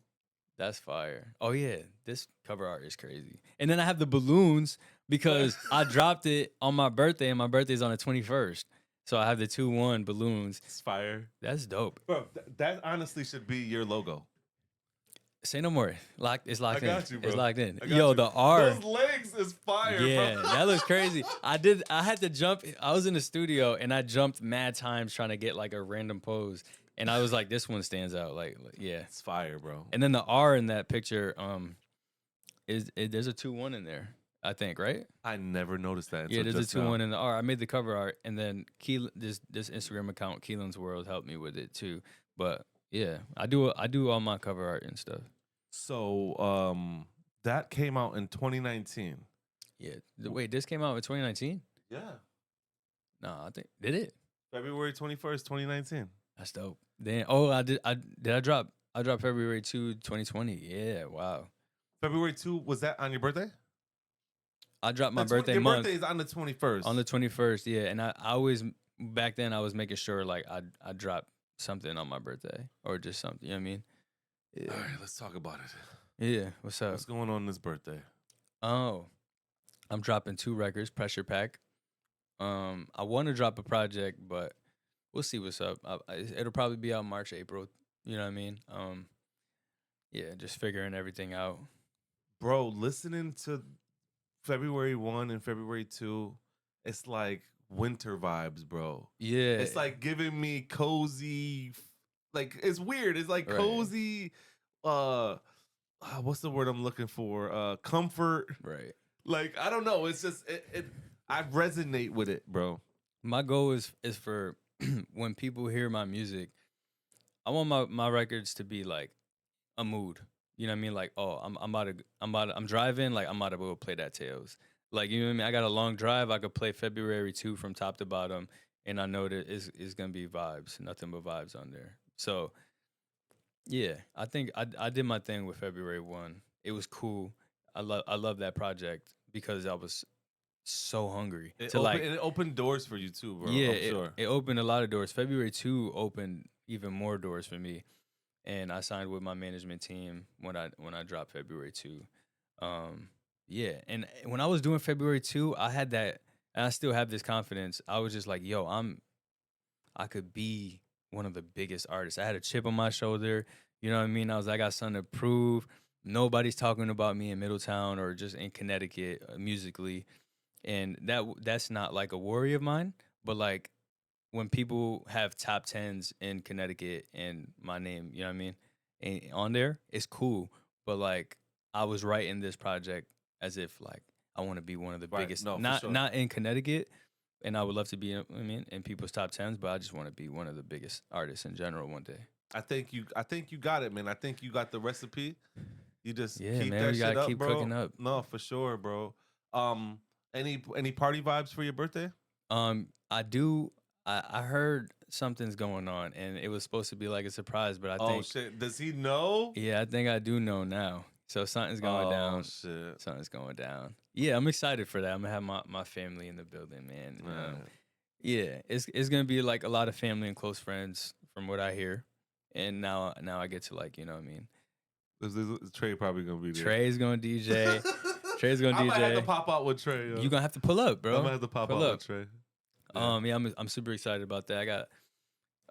That's fire. Oh yeah, this cover art is crazy. And then I have the balloons because I dropped it on my birthday, and my birthday's on the 21st. So I have the 2-1 balloons. It's fire. That's dope. Bro, that honestly should be your logo. Say no more. It's locked in. I got you, bro. It's locked in. Yo, the R. Those legs is fire, Yeah, bro. that looks crazy. I had to jump. I was in the studio and I jumped mad times trying to get like a random pose. And I was like, this one stands out. Like yeah. It's fire, bro. And then the R in that picture, there's a 2-1 in there, I think, right? I never noticed that. Yeah, there's a 2-1 in the R. I made the cover art, and then this Instagram account, Keelan's World, helped me with it too. But yeah, I do all my cover art and stuff. So that came out in 2019. Yeah. Wait, this came out in 2019? Yeah. No, I think did it? February 21st, 2019. That's dope. Then I dropped February 2, 2020. Yeah, wow. February 2, was that on your birthday? I dropped my Your birthday month. birthday is on the 21st. On the 21st, yeah. And I always back then I was making sure like I dropped something on my birthday or just something, you know what I mean? Yeah. All right, let's talk about it. Yeah, what's up? What's going on this birthday? Oh, I'm dropping 2 records, Pressure Pack. I want to drop a project, but we'll see what's up. It'll probably be out March, April. You know what I mean? Yeah, just figuring everything out. Bro, listening to February 1 and February 2, it's like winter vibes, bro. Yeah. It's like giving me cozy, like it's weird. It's like cozy, what's the word I'm looking for? Comfort. Right. Like, I don't know. It's just, I resonate with it, bro. My goal is for when people hear my music, I want my records to be like a mood. You know what I mean? Like, oh, I'm driving, like I'm about to go play that Tailz. Like, you know what I mean? I got a long drive. I could play February 2 from top to bottom, and I know that it's gonna be vibes, nothing but vibes on there. So, yeah, I think I did my thing with February 1. It was cool. I love that project because I was so hungry. It opened doors for you too, bro. Yeah, I'm sure. It opened a lot of doors. February 2 opened even more doors for me. And I signed with my management team when I dropped February 2. Yeah, and when I was doing February 2, I had that, and I still have this confidence. I was just like, yo, I could be one of the biggest artists. I had a chip on my shoulder. You know what I mean? I got something to prove. Nobody's talking about me in Middletown or just in Connecticut musically. And that's not like a worry of mine, but like when people have top 10s in Connecticut and my name, you know what I mean, and on there, it's cool. But like I was writing this project as if like I want to be one of the biggest, not in Connecticut, and I would love to be, in people's top 10s, but I just want to be one of the biggest artists in general one day. I think you got it, man. I think you got the recipe. You just keep man, that we gotta shit up, keep bro. cooking up. No, for sure, bro. Any party vibes for your birthday? I do. I heard something's going on, and it was supposed to be like a surprise, but I think. Oh shit! Does he know? Yeah, I think I do know now. So something's going down. Shit! Something's going down. Yeah, I'm excited for that. I'm gonna have my family in the building, man. Yeah, it's gonna be like a lot of family and close friends, from what I hear, and now I get to like, you know what I mean. Trey probably gonna be there. Trey's gonna DJ. Trey's gonna DJ. I might have to pop out with Trey. Yo. You gonna have to pull up, bro. I might have to pop out with Trey. Yeah. I'm super excited about that. I got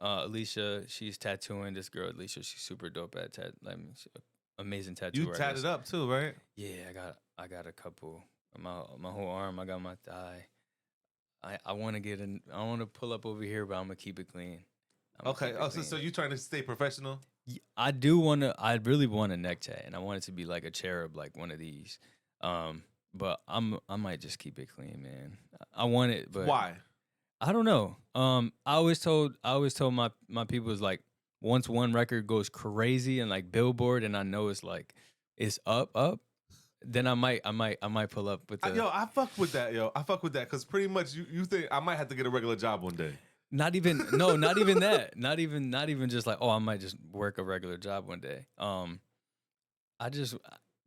Alicia. She's tattooing. This girl, Alicia, she's super dope at amazing tattoo. You tatted up too, right? Yeah, I got a couple. My whole arm. I got my thigh. I want to I want to pull up over here, but I'm gonna keep it clean. Okay. So you trying to stay professional? I do want to. I really want a neck tat, and I want it to be like a cherub, like one of these. But I might just keep it clean, man. I want it, but why? I don't know. I always told my people is like, once one record goes crazy and like Billboard, and I know it's like it's up, then I might pull up with the, I fuck with that, I fuck with that because pretty much you think I might have to get a regular job one day. Not even that. Not even just like, oh, I might just work a regular job one day.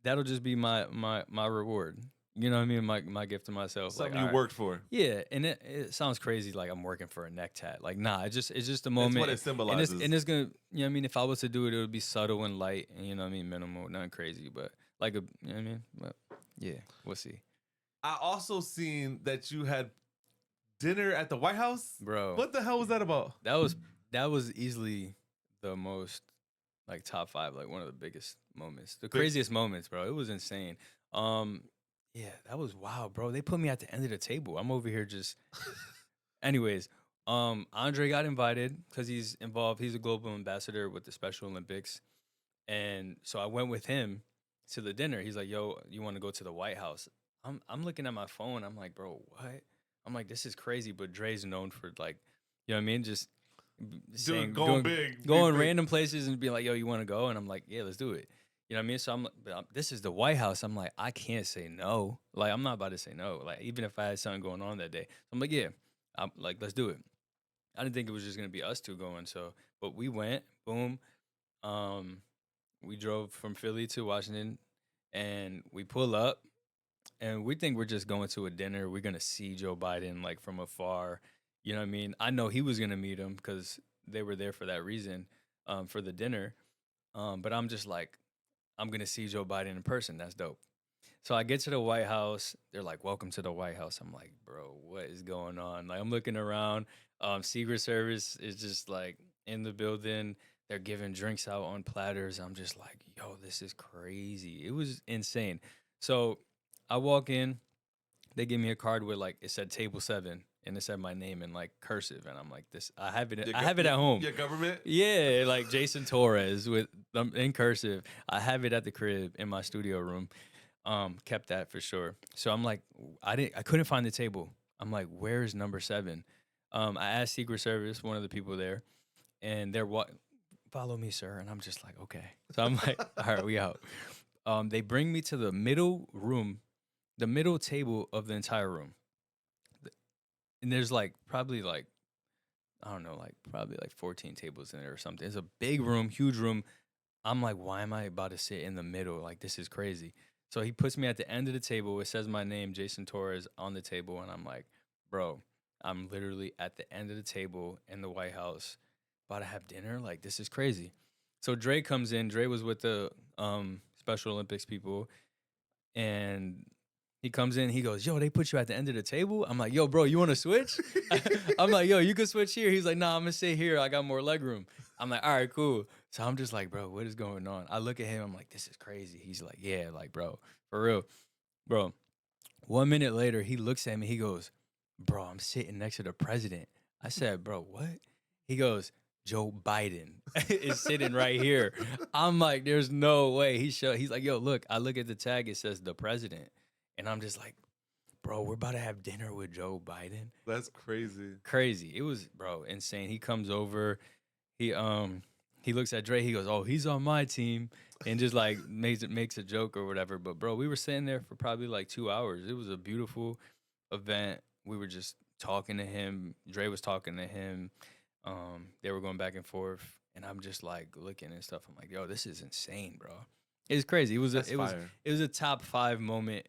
That'll just be my reward. You know what I mean? My gift to myself. Something you worked for. Yeah, and it sounds crazy like I'm working for a neck tat. Like, nah, it's just a moment. It's what it symbolizes. And it's gonna, you know what I mean? If I was to do it, it would be subtle and light, and you know what I mean, minimal, nothing crazy, but like you know what I mean? But yeah, we'll see. I also seen that you had dinner at the White House. Bro. What the hell was that about? That was easily the most like top 5, like one of the biggest moments. The craziest moments, bro. It was insane. Yeah, that was wild, bro. They put me at the end of the table. I'm over here just anyways, Andre got invited because he's involved. He's a global ambassador with the Special Olympics. And so I went with him to the dinner. He's like, yo, you want to go to the White House? I'm looking at my phone. I'm like, bro, what? I'm like, this is crazy. But Dre's known for like, you know what I mean? Just saying, going big. Going random places and being like, yo, you want to go? And I'm like, yeah, let's do it. You know what I mean? So I'm like, this is the White House. I'm like, I can't say no. Like, I'm not about to say no. Like, even if I had something going on that day. So I'm like, yeah, I'm like, let's do it. I didn't think it was just going to be us two going. So, but we went, boom. We drove from Philly to Washington and we pull up and we think we're just going to a dinner. We're going to see Joe Biden like from afar. You know what I mean? I know he was going to meet him because they were there for that reason, for the dinner. But I'm just like, I'm going to see Joe Biden in person. That's dope. So I get to the White House. They're like, welcome to the White House. I'm like, bro, what is going on? Like, I'm looking around. Secret Service is just like in the building. They're giving drinks out on platters. I'm just like, yo, this is crazy. It was insane. So I walk in. They give me a card with like, it said table 7. And it said my name in like cursive, and I'm like, this. I have it at home. Your government? Yeah, like Jason Torres with in cursive. I have it at the crib in my studio room. Kept that for sure. So I'm like, I couldn't find the table. I'm like, where is number 7? I asked Secret Service, one of the people there, and they're follow me, sir. And I'm just like, okay. So I'm like, all right, we out. They bring me to the middle room, the middle table of the entire room. And there's like probably like, I don't know, like probably like 14 tables in there or something. It's a big room, huge room. I'm like, why am I about to sit in the middle? Like, this is crazy. So he puts me at the end of the table. It says my name, Jason Torres, on the table. And I'm like, bro, I'm literally at the end of the table in the White House about to have dinner. Like, this is crazy. So Dre comes in. Dre was with the Special Olympics people. And he comes in, he goes, yo, they put you at the end of the table? I'm like, yo, bro, you want to switch? I'm like, yo, you can switch here. He's like, nah, I'm going to sit here. I got more leg room. I'm like, all right, cool. So I'm just like, bro, what is going on? I look at him. I'm like, this is crazy. He's like, yeah, like, bro, for real. Bro, 1 minute later, he looks at me. He goes, bro, I'm sitting next to the president. I said, bro, what? He goes, Joe Biden is sitting right here. I'm like, there's no way. He's like, yo, look, I look at the tag. It says the president. And I'm just like, bro, we're about to have dinner with Joe Biden. That's crazy. Crazy. It was, bro, insane. He comes over. He looks at Dre. He goes, oh, he's on my team. And just like makes a joke or whatever. But, bro, we were sitting there for probably like 2 hours. It was a beautiful event. We were just talking to him. Dre was talking to him. They were going back and forth. And I'm just like looking and stuff. I'm like, yo, this is insane, bro. It's crazy. It was a top 5 moment.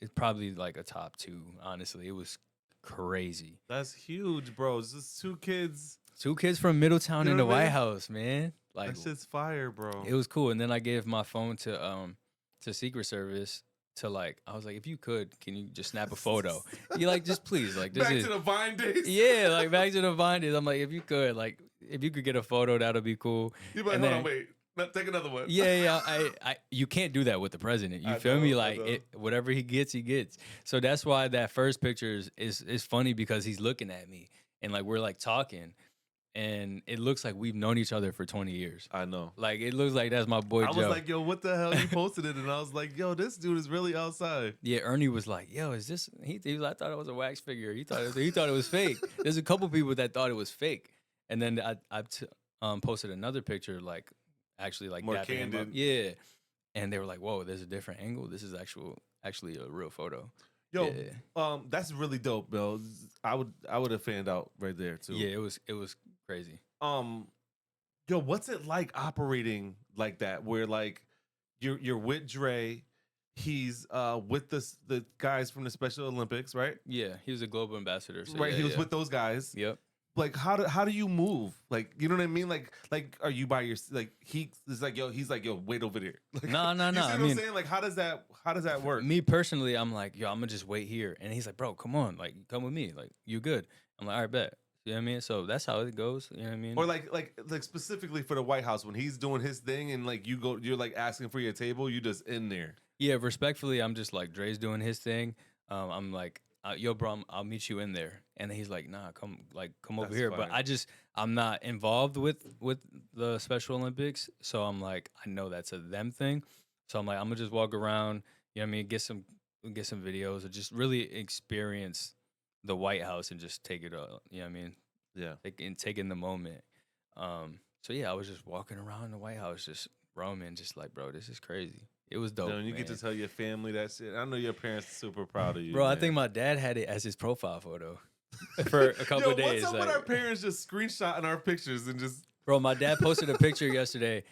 It's probably like a top 2, honestly. It was crazy. That's huge, bro. It's just 2 kids. 2 kids from Middletown You in know the what I White mean? House, man. Like, That shit's fire, bro. it was cool. And then I gave my phone to Secret Service to like, I was like, if you could, can you just snap a photo? You like, just please, like, this Back is to the Vine days. yeah, like back to the Vine days. I'm like, if you could, like, if you could get a photo, that'll be cool. You're like, And hold then- on, wait. No, take another one. Yeah, you can't do that with the president. You I feel me? know, I Like know. whatever he gets, he gets. So that's why that first picture is funny because he's looking at me and like we're like talking, and it looks like we've known each other for 20 years. I know. Like it looks like that's my boy I Joe. was like, yo, what the hell? You posted it, and I was like, yo, this dude is really outside. Yeah, Ernie was like, "Yo, is this?" He was like, I thought it was a wax figure. He thought it was fake. There's a couple people that thought it was fake, and then I posted another picture, like actually like More dapping him up. candid. Yeah, and they were like, "Whoa, there's a different angle. This is actually a real photo." Yo, Yeah. that's really dope, Bill. I would have fanned out right there too. Yeah, it was crazy. Yo, what's it like operating like that? Where like you're with Dre, he's with the guys from the Special Olympics, right? Yeah, he was a global ambassador. So Right, yeah, he was yeah. with those guys. Yep. Like how do you move? Like, you know what I mean? Like are you by your like he's like, yo, wait over there. Like, No. You see what I I'm mean, saying? Like how does that work? me personally, I'm like, yo, I'm gonna just wait here, and he's like, bro, come on, like, come with me, like, you good? I'm like, all right, bet. You know what I mean? So that's how it goes. You know what I mean? Or like specifically for the White House when he's doing his thing and like you're like asking for your table, you just in there. Yeah, respectfully, I'm just like Dre's doing his thing. I'm like, yo, bro, I'll meet you in there, and he's like, nah, come over That's here. fine. But I'm not involved with the Special Olympics, so I'm like, I know that's a them thing. So I'm like, I'm gonna just walk around. You know what I mean? Get some videos, or just really experience the White House and just take it. You know what I mean? Yeah. Take in the moment. So yeah, I was just walking around the White House, just roaming, just like, bro, this is crazy. It was dope. And you get to man. tell your family that shit. I know your parents are super proud of you. Bro, I man. think my dad had it as his profile photo for a couple Yo, days. what's up like, with our parents just screenshotting our pictures and just bro, my dad posted a picture yesterday.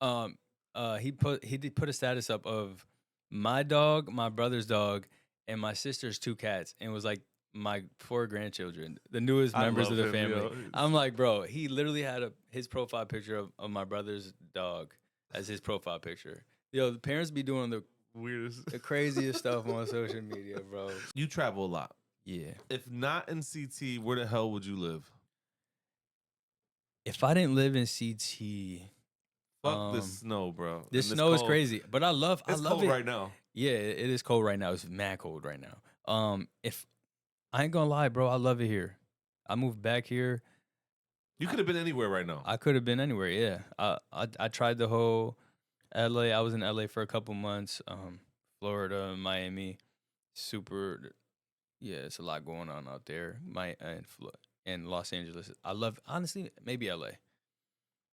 He put a status up of my dog, my brother's dog, and my sister's 2 cats, and it was like my 4 grandchildren, the newest I members of love the him, family. yo. I'm like, bro, he literally had his profile picture of my brother's dog as his profile picture. Yo, the parents be doing the weirdest. craziest stuff on social media, bro. You travel a lot. Yeah. If not in CT, where the hell would you live? If I didn't live in CT, Fuck this snow, bro. this And snow is cold. crazy, but I love It's cold it. right now. Yeah, it is cold right now. It's mad cold right now. If I ain't gonna lie, bro, I love it here. I moved back here. You could have been anywhere right now. I could have been anywhere. Yeah, I tried the whole LA. I was in LA for a couple months. Florida, Miami, super. Yeah, it's a lot going on out there. And Los Angeles. I love, honestly, maybe LA.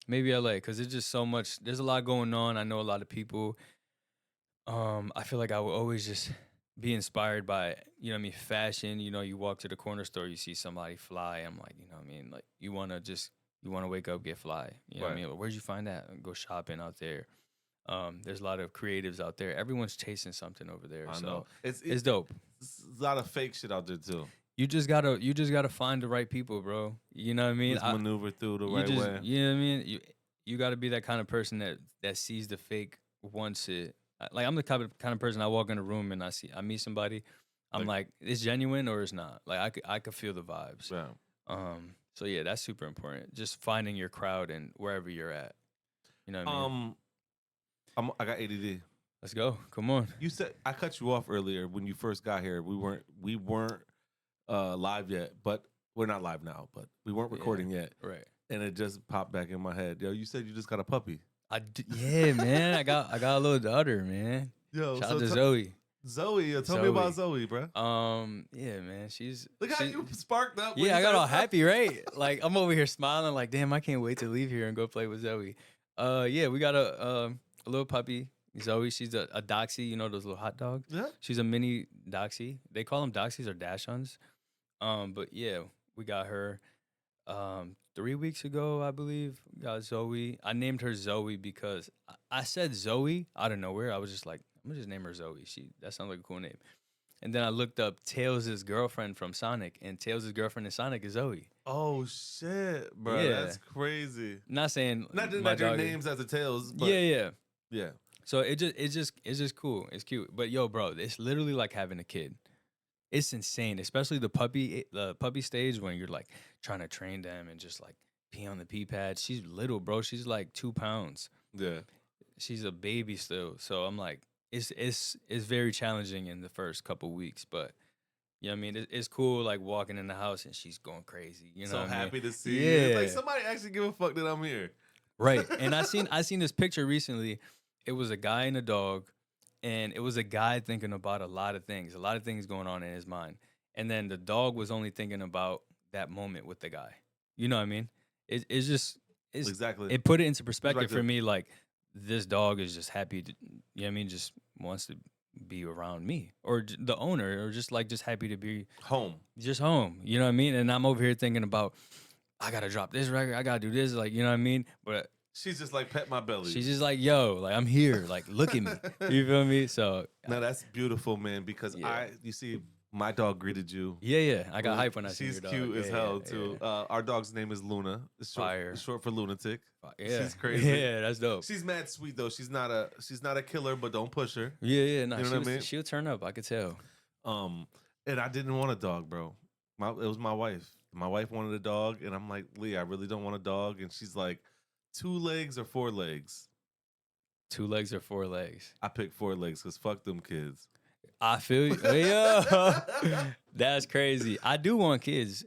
Maybe LA, because it's just so much. There's a lot going on. I know a lot of people. I feel like I will always just be inspired by, you know what I mean, fashion. You know, you walk to the corner store, you see somebody fly. I'm like, you know what I mean? Like, you want to wake up, get fly. You know what I Right. mean? Where'd you find that? Go shopping out there. There's a lot of creatives out there. Everyone's chasing something over there. I So know. it's dope. It's a lot of fake shit out there too. You just gotta find the right people, bro. You know what I mean? Just maneuver through the you right just, way. You know what I mean? You gotta be that kind of person that sees the fake once it. Like, I'm the kind of person, I walk in a room and I meet somebody, I'm like, it's genuine or it's not. Like, I could feel the vibes. Yeah. So yeah, that's super important. Just finding your crowd and wherever you're at. You know what I mean? I got ADD. Let's go. Come on. You said I cut you off earlier when you first got here. We weren't live yet, but we're not live now. But we weren't recording yet, Right. and it just popped back in my head. Yo, you said you just got a puppy. Yeah, man. I got a little daughter, man. Yo, Shout out to Zoe. Zoe, tell me about Zoe, bro. Yeah, man. Look how you sparked up. when Yeah, you I got said all that. happy, right? Like, I'm over here smiling, like, damn, I can't wait to leave here and go play with Zoe. Yeah, we got a little puppy, Zoe. She's a Doxy, you know those little hot dogs? Yeah. She's a mini Doxy. They call them Doxies or Dachshunds. But yeah, we got her 3 weeks ago, I believe. We got Zoe. I named her Zoe because I said Zoe out of nowhere. I was just like, I'm gonna just name her Zoe. That sounds like a cool name. And then I looked up Tailz' girlfriend from Sonic, and Tailz' girlfriend in Sonic is Zoe. Oh shit, bro, Yeah. that's crazy. Not saying Not my their dog. names as the Tails, but Yeah. yeah. So it's just cool. It's cute. But yo, bro, it's literally like having a kid. It's insane, especially the puppy stage when you're like trying to train them and just like pee on the pee pad. She's little, bro. She's like 2 pounds. Yeah. She's a baby still. So I'm like, it's very challenging in the first couple weeks, but you know what I mean? It's cool like walking in the house and she's going crazy. You know So what I mean? happy to see Yeah. you. It's like somebody actually give a fuck that I'm here. Right. And I seen this picture recently. It was a guy and a dog, and it was a guy thinking about a lot of things going on in his mind. And then the dog was only thinking about that moment with the guy. You know what I mean? It's just Exactly. it put it into perspective for me, like this dog is just happy to, you know what I mean, just wants to be around me or the owner, or just happy to be home. Just home. You know what I mean? And I'm over here thinking about, I gotta drop this record, I gotta do this, like, you know what I mean? But she's just like, pet my belly. she's just like, yo, like, I'm here, like, look at me. You feel me? So no, that's beautiful, man, because you see, my dog greeted you. Yeah. I got hype when I see your dog. She's cute as hell, too. Our dog's name is Luna. It's short for lunatic. Yeah. She's crazy. Yeah, that's dope. She's mad sweet, though. She's not a killer, but don't push her. Yeah. No, you know what I mean? She'll turn up, I could tell. And I didn't want a dog, bro. It was my wife. My wife wanted a dog, and I'm like, Lee, I really don't want a dog. And she's like, 2 legs or 4 legs? 2 legs or 4 legs? I picked 4 legs because fuck them kids. I feel you. Yeah. That's crazy. I do want kids.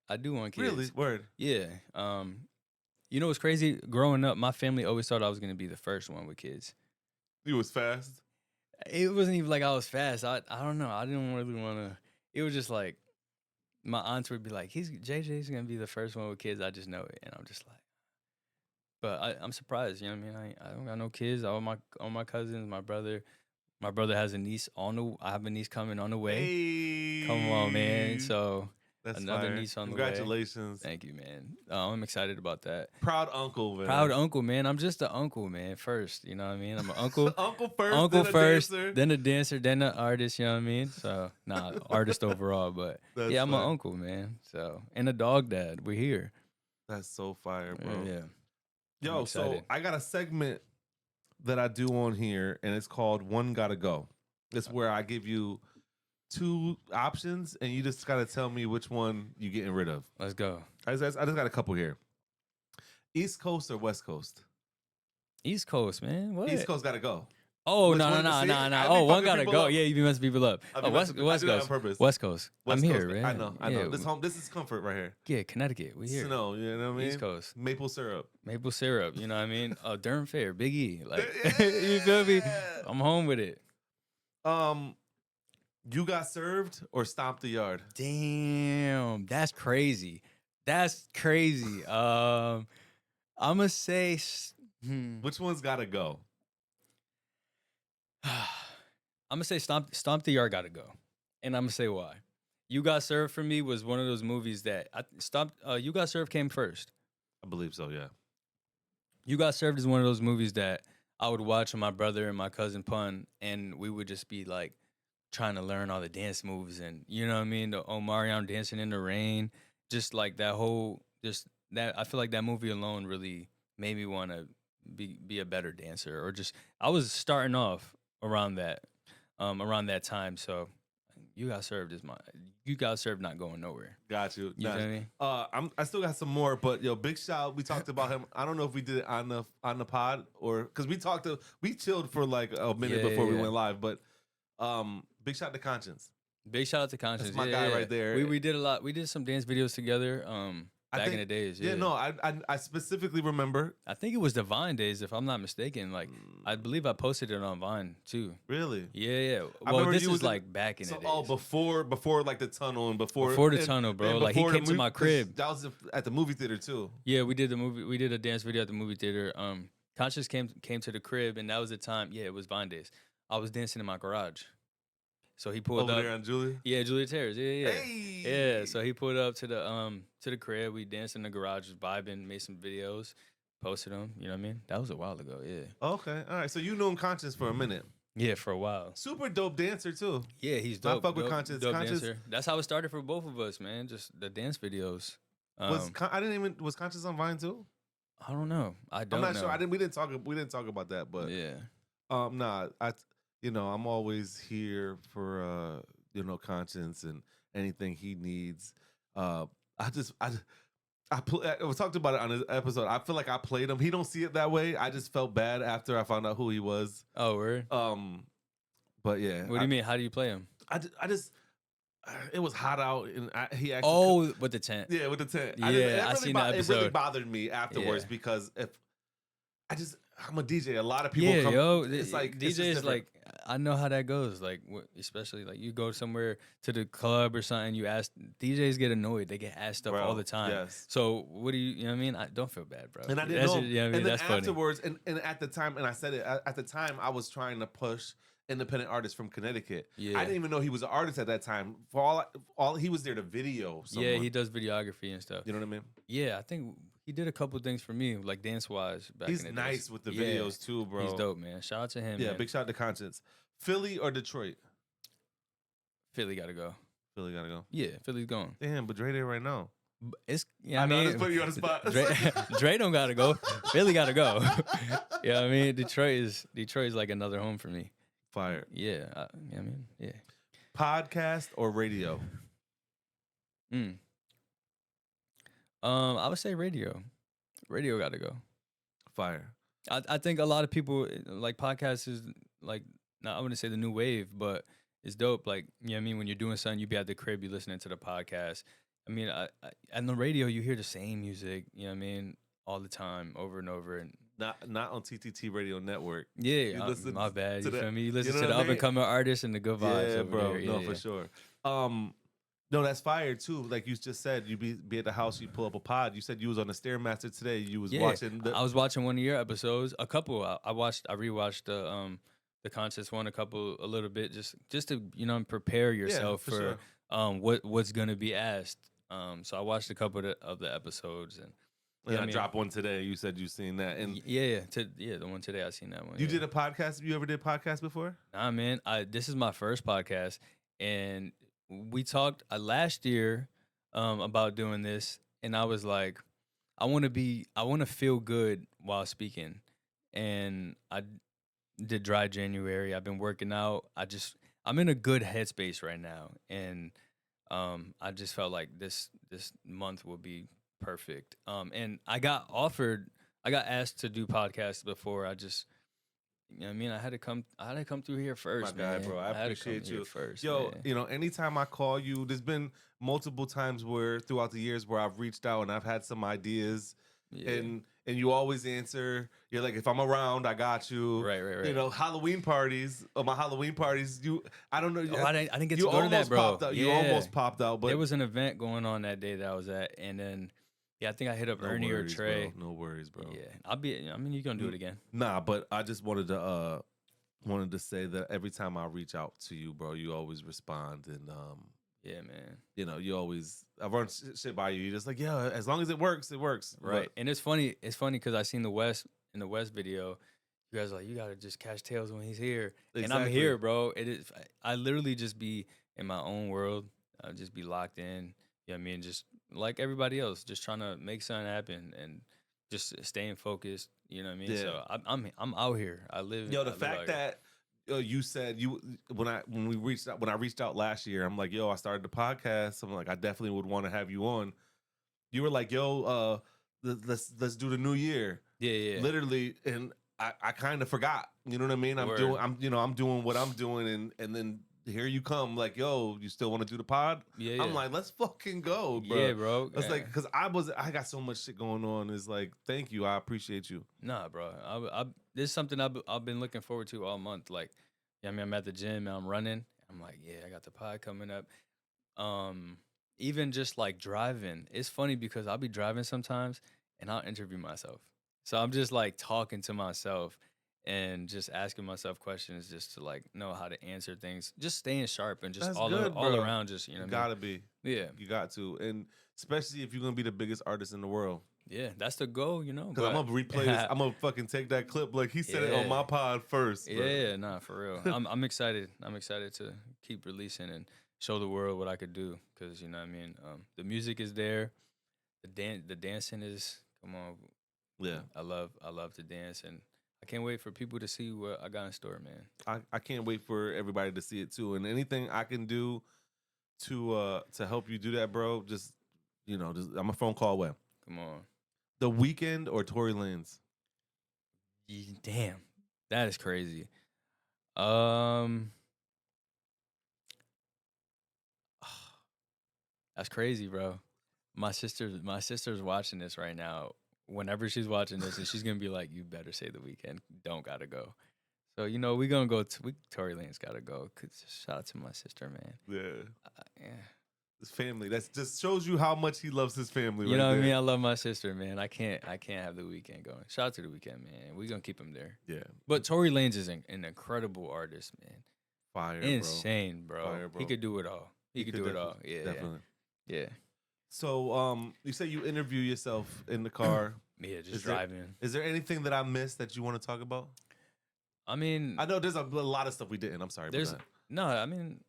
Really? Word. Yeah. You know what's crazy? Growing up, my family always thought I was gonna be the first one with kids. You was fast? It wasn't even like I was fast. I don't know. I didn't really want to. It was just like my aunts would be like, JJ's gonna be the first one with kids. I just know it, and I'm just like, but I'm surprised. You know what I mean? I don't got no kids. All my cousins, my brother. My brother has a niece I have a niece coming on the way. Hey. Come on, man. So that's another fire. niece on the way. Congratulations. Thank you, man. I'm excited about that. Proud uncle, man. Proud uncle, man. I'm just an uncle, man. First, you know what I mean? I'm an uncle. Uncle first, then a dancer, then an artist, you know what I mean? So, artist overall, but yeah, I'm an uncle, man. So, and a dog dad. We're here. That's so fire, bro. Yeah. Yo, so I got a segment that I do on here, and it's called One Gotta Go. It's where I give you 2 options, and you just gotta tell me which one you getting rid of. Let's go. I just got a couple here. East Coast or West Coast? East Coast, man. What? East Coast gotta go. Oh, no. Oh, one gotta go. Yeah, you be messing people up. West Coast. West Coast. I'm here, man. I know. Yeah. This is comfort right here. Yeah, Connecticut. We here. Snow, you know what I mean? East Coast. Maple syrup. You know what I mean? Durham Fair, Big E. Like, you feel me? I'm home with it. You got served or stomped the yard? Damn, that's crazy. I'm gonna say which one's gotta go? I'm gonna say Stomp the Yard gotta go, and I'm gonna say why. You Got Served for me was one of those movies that You Got Served came first. I believe so, yeah. You Got Served is one of those movies that I would watch with my brother and my cousin Pun, and we would just be like trying to learn all the dance moves, and you know what I mean, the Omarion dancing in the rain, just like that whole I feel like that movie alone really made me want to be a better dancer, or just I was starting off around that time. So You Got Served not going nowhere. Got you. You know what I mean? I still got some more, but yo, big shout. We talked about him. I don't know if we did it on the pod or because we chilled for like a minute before we went live, but big shout to Conscience. Big shout out to Conscience. That's my guy right there. We did a lot. We did some dance videos together. Back in the days, I specifically remember. I think it was the Vine days, if I'm not mistaken. Like, I believe I posted it on Vine too. Really? Yeah. Well, this is like back in the days. Oh, before like the tunnel and before the tunnel, bro. Like he came to my crib. That was at the movie theater too. Yeah, we did a dance video at the movie theater. Conscious came to the crib, and that was the time. Yeah, it was Vine days. I was dancing in my garage. So he pulled over up there on Julia. Yeah, Julia Tailz. Yeah. Hey! Yeah. So he pulled up to the crib. We danced in the garage, vibing, made some videos, posted them. You know what I mean? That was a while ago. Yeah. Okay. All right. So you knew him Conscious for a minute. Yeah, for a while. Super dope dancer too. Yeah, he's I dope. fuck with dope, Conscious. dope Conscious dancer. That's how it started for both of us, man. Just the dance videos. I didn't even was Conscious on Vine too. I don't know. I I'm don't not know. sure. We didn't talk about that, but Yeah. nah, I'm always here for Conscience and anything he needs. We talked about it on his episode. I feel like I played him. He don't see it that way. I just felt bad after I found out who he was. Oh, word. But yeah. What do you mean? How do you play him? I just it was hot out and he actually. Oh, with the tent. Yeah, with the tent. Yeah, I seen that episode. It really bothered me afterwards because I'm a DJ. A lot of people Yeah, come. yo, It's like DJ is like, I know how that goes. Like, especially like you go somewhere to the club or something, you ask DJs get annoyed. They get asked stuff all the time. Yes. So what do you know what I mean? I don't feel bad, bro. And I didn't know. You know what I mean? And then That's funny. afterwards, and at the time, and I said it at the time, I was trying to push independent artists from Connecticut. Yeah. I didn't even know he was an artist at that time. For all he was there to video. Someone. Yeah, he does videography and stuff. You know what I mean? Yeah, I think he did a couple things for me, like dance wise. He's nice with the videos too, bro. He's dope, man. Shout out to him. Yeah, man. big shout out to Conscience. Philly or Detroit? Philly gotta go. Philly gotta go. Yeah, Philly's going. Damn, but Dre there right now. It's I know, just put you on the spot. Dre don't gotta go. Philly gotta go. You know what I mean? Detroit is like another home for me. Fire. Yeah, yeah. Podcast or radio? I would say radio. Radio gotta go. Fire. I think a lot of people like podcasts is like, I wouldn't say the new wave, but it's dope. Like, you know what I mean? When you're doing something, you be at the crib, you listening to the podcast. I mean, on the radio, you hear the same music, you know what I mean? All the time, over and over. And not on TTT Radio Network. Yeah, my bad. You feel me? You listen you know to the what I up and coming artists and the good vibes. Yeah, over bro. there. No, for sure. No, that's fire too. Like you just said, you be at the house, you pull up a pod. You said you was on the Stairmaster today. You was watching. I was watching one of your episodes. A couple. I rewatched the Conscious one a little bit, just to prepare yourself for sure. What's gonna be asked. So I watched a couple of the episodes and. Yeah, I dropped one today. You said you seen that, and the one today I seen that one. You did a podcast. You ever did podcasts before? Nah, man. This is my first podcast, and we talked last year about doing this, and I was like, I want to feel good while speaking, and I did dry January. I've been working out. I'm in a good headspace right now, and I just felt like this month will be perfect. And I got asked to do podcasts before. You know what I mean? I had to come through here first, My guy, man. bro. I appreciate you. First, yo, man. Anytime I call you, there's been multiple times throughout the years where I've reached out and I've had some ideas, and you always answer. You're like, if I'm around, I got you. Right. You know, Halloween parties. My Halloween parties. I don't know. I didn't get to go to that, bro. Popped out. You almost popped out, but there was an event going on that day that I was at, and then. Yeah, I think I hit up Ernie or Trey. Bro. No worries, bro. Yeah, you're gonna do it again. Nah, but I just wanted to say that every time I reach out to you, bro, you always respond, and yeah, man. You always I run shit by you. You're just like, yeah, as long as it works, it works. Right. But, and it's funny because I seen the West video. You guys are like, you gotta just catch Tailz when he's here, and I'm here, bro. It is. I literally just be in my own world. I just be locked in. You know what I mean? Just like everybody else, just trying to make something happen and just staying focused. You know what I mean? Yeah. So I'm out here. I live. The fact that you said when I reached out last year, I'm like, yo, I started the podcast. I'm like, I definitely would want to have you on. You were like, yo, let's do the new year. Yeah. Literally, and I kind of forgot. You know what I mean? I'm doing what I'm doing, and then. Here you come, like, yo, you still want to do the pod? Yeah. I'm like, let's fucking go, bro. Yeah, bro. It's like, because I got so much shit going on. It's like, thank you, I appreciate you. Nah, bro. This is something I've been looking forward to all month. Like, yeah, I'm at the gym and I'm running. I'm like, yeah, I got the pod coming up. Even just like driving, it's funny because I'll be driving sometimes and I'll interview myself. So I'm just like talking to myself. And just asking myself questions just to like know how to answer things, just staying sharp and just all around, just you gotta be, yeah, you got to, and especially if you're gonna be the biggest artist in the world. Yeah, that's the goal, you know. Because I'm But gonna replay this. I'm gonna fucking take that clip like he said it on my yeah, pod first. yeah, nah, for real. I'm excited. I'm excited to keep releasing and show the world what I could do. Cause you know what I mean. The music is there. The dancing is, come on. Yeah, I love to dance, and I can't wait for people to see what I got in store, man. I can't wait for everybody to see it too. And anything I can do to help you do that, bro, just I'm a phone call away. Come on. The Weeknd or Tory Lanez? Damn, that is crazy. Um, that's crazy, bro. My sister's watching this right now. Whenever she's watching this, and she's gonna be like, "You better say the weekend. Don't gotta go." So you know we gonna go. Tory Lane's gotta go. 'Cause shout out to my sister, man. Yeah, Yeah. his family. That just shows you how much he loves his family. You right know what I there. mean? I love my sister, man. I can't have the weekend going. Shout out to the weekend, man. We gonna keep him there. Yeah, But Tory Lanez is an incredible artist, man. fire, Insane, bro. Fire, bro. He could do it all. He could do it all. Yeah, definitely. yeah. So, you say you interview yourself in the car. Yeah, just Is there- driving. Is there anything that I missed that you want to talk about? I mean, I know there's a lot of stuff we didn't. I'm sorry. there's About that. no. I mean,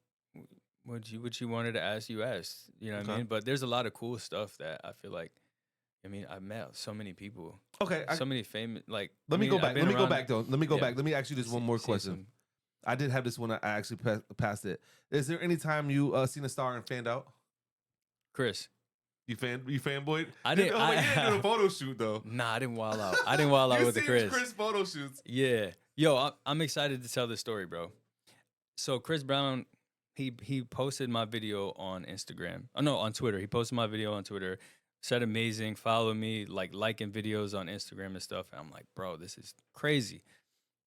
what you wanted to ask, you asked. You know what I Okay. mean? But there's a lot of cool stuff that I feel like. I mean, I met so many people, Okay, so many famous. Like, let me go back. Let me go back though. Let me go Yeah. back. Let me ask you this one more question. I did have this one. I actually passed it. Is there any time you seen a star and fanned out? Chris. You fanboyed? I didn't. Oh, you didn't do the photo shoot though. Nah, I didn't wild out. I didn't wild out You with the seen Chris. photo shoots. Yeah. Yo, I'm excited to tell this story, bro. So Chris Brown, he posted my video on Instagram. Oh no, on Twitter. He posted my video on Twitter. Said amazing. Follow me, like liking videos on Instagram and stuff. And I'm like, bro, this is crazy.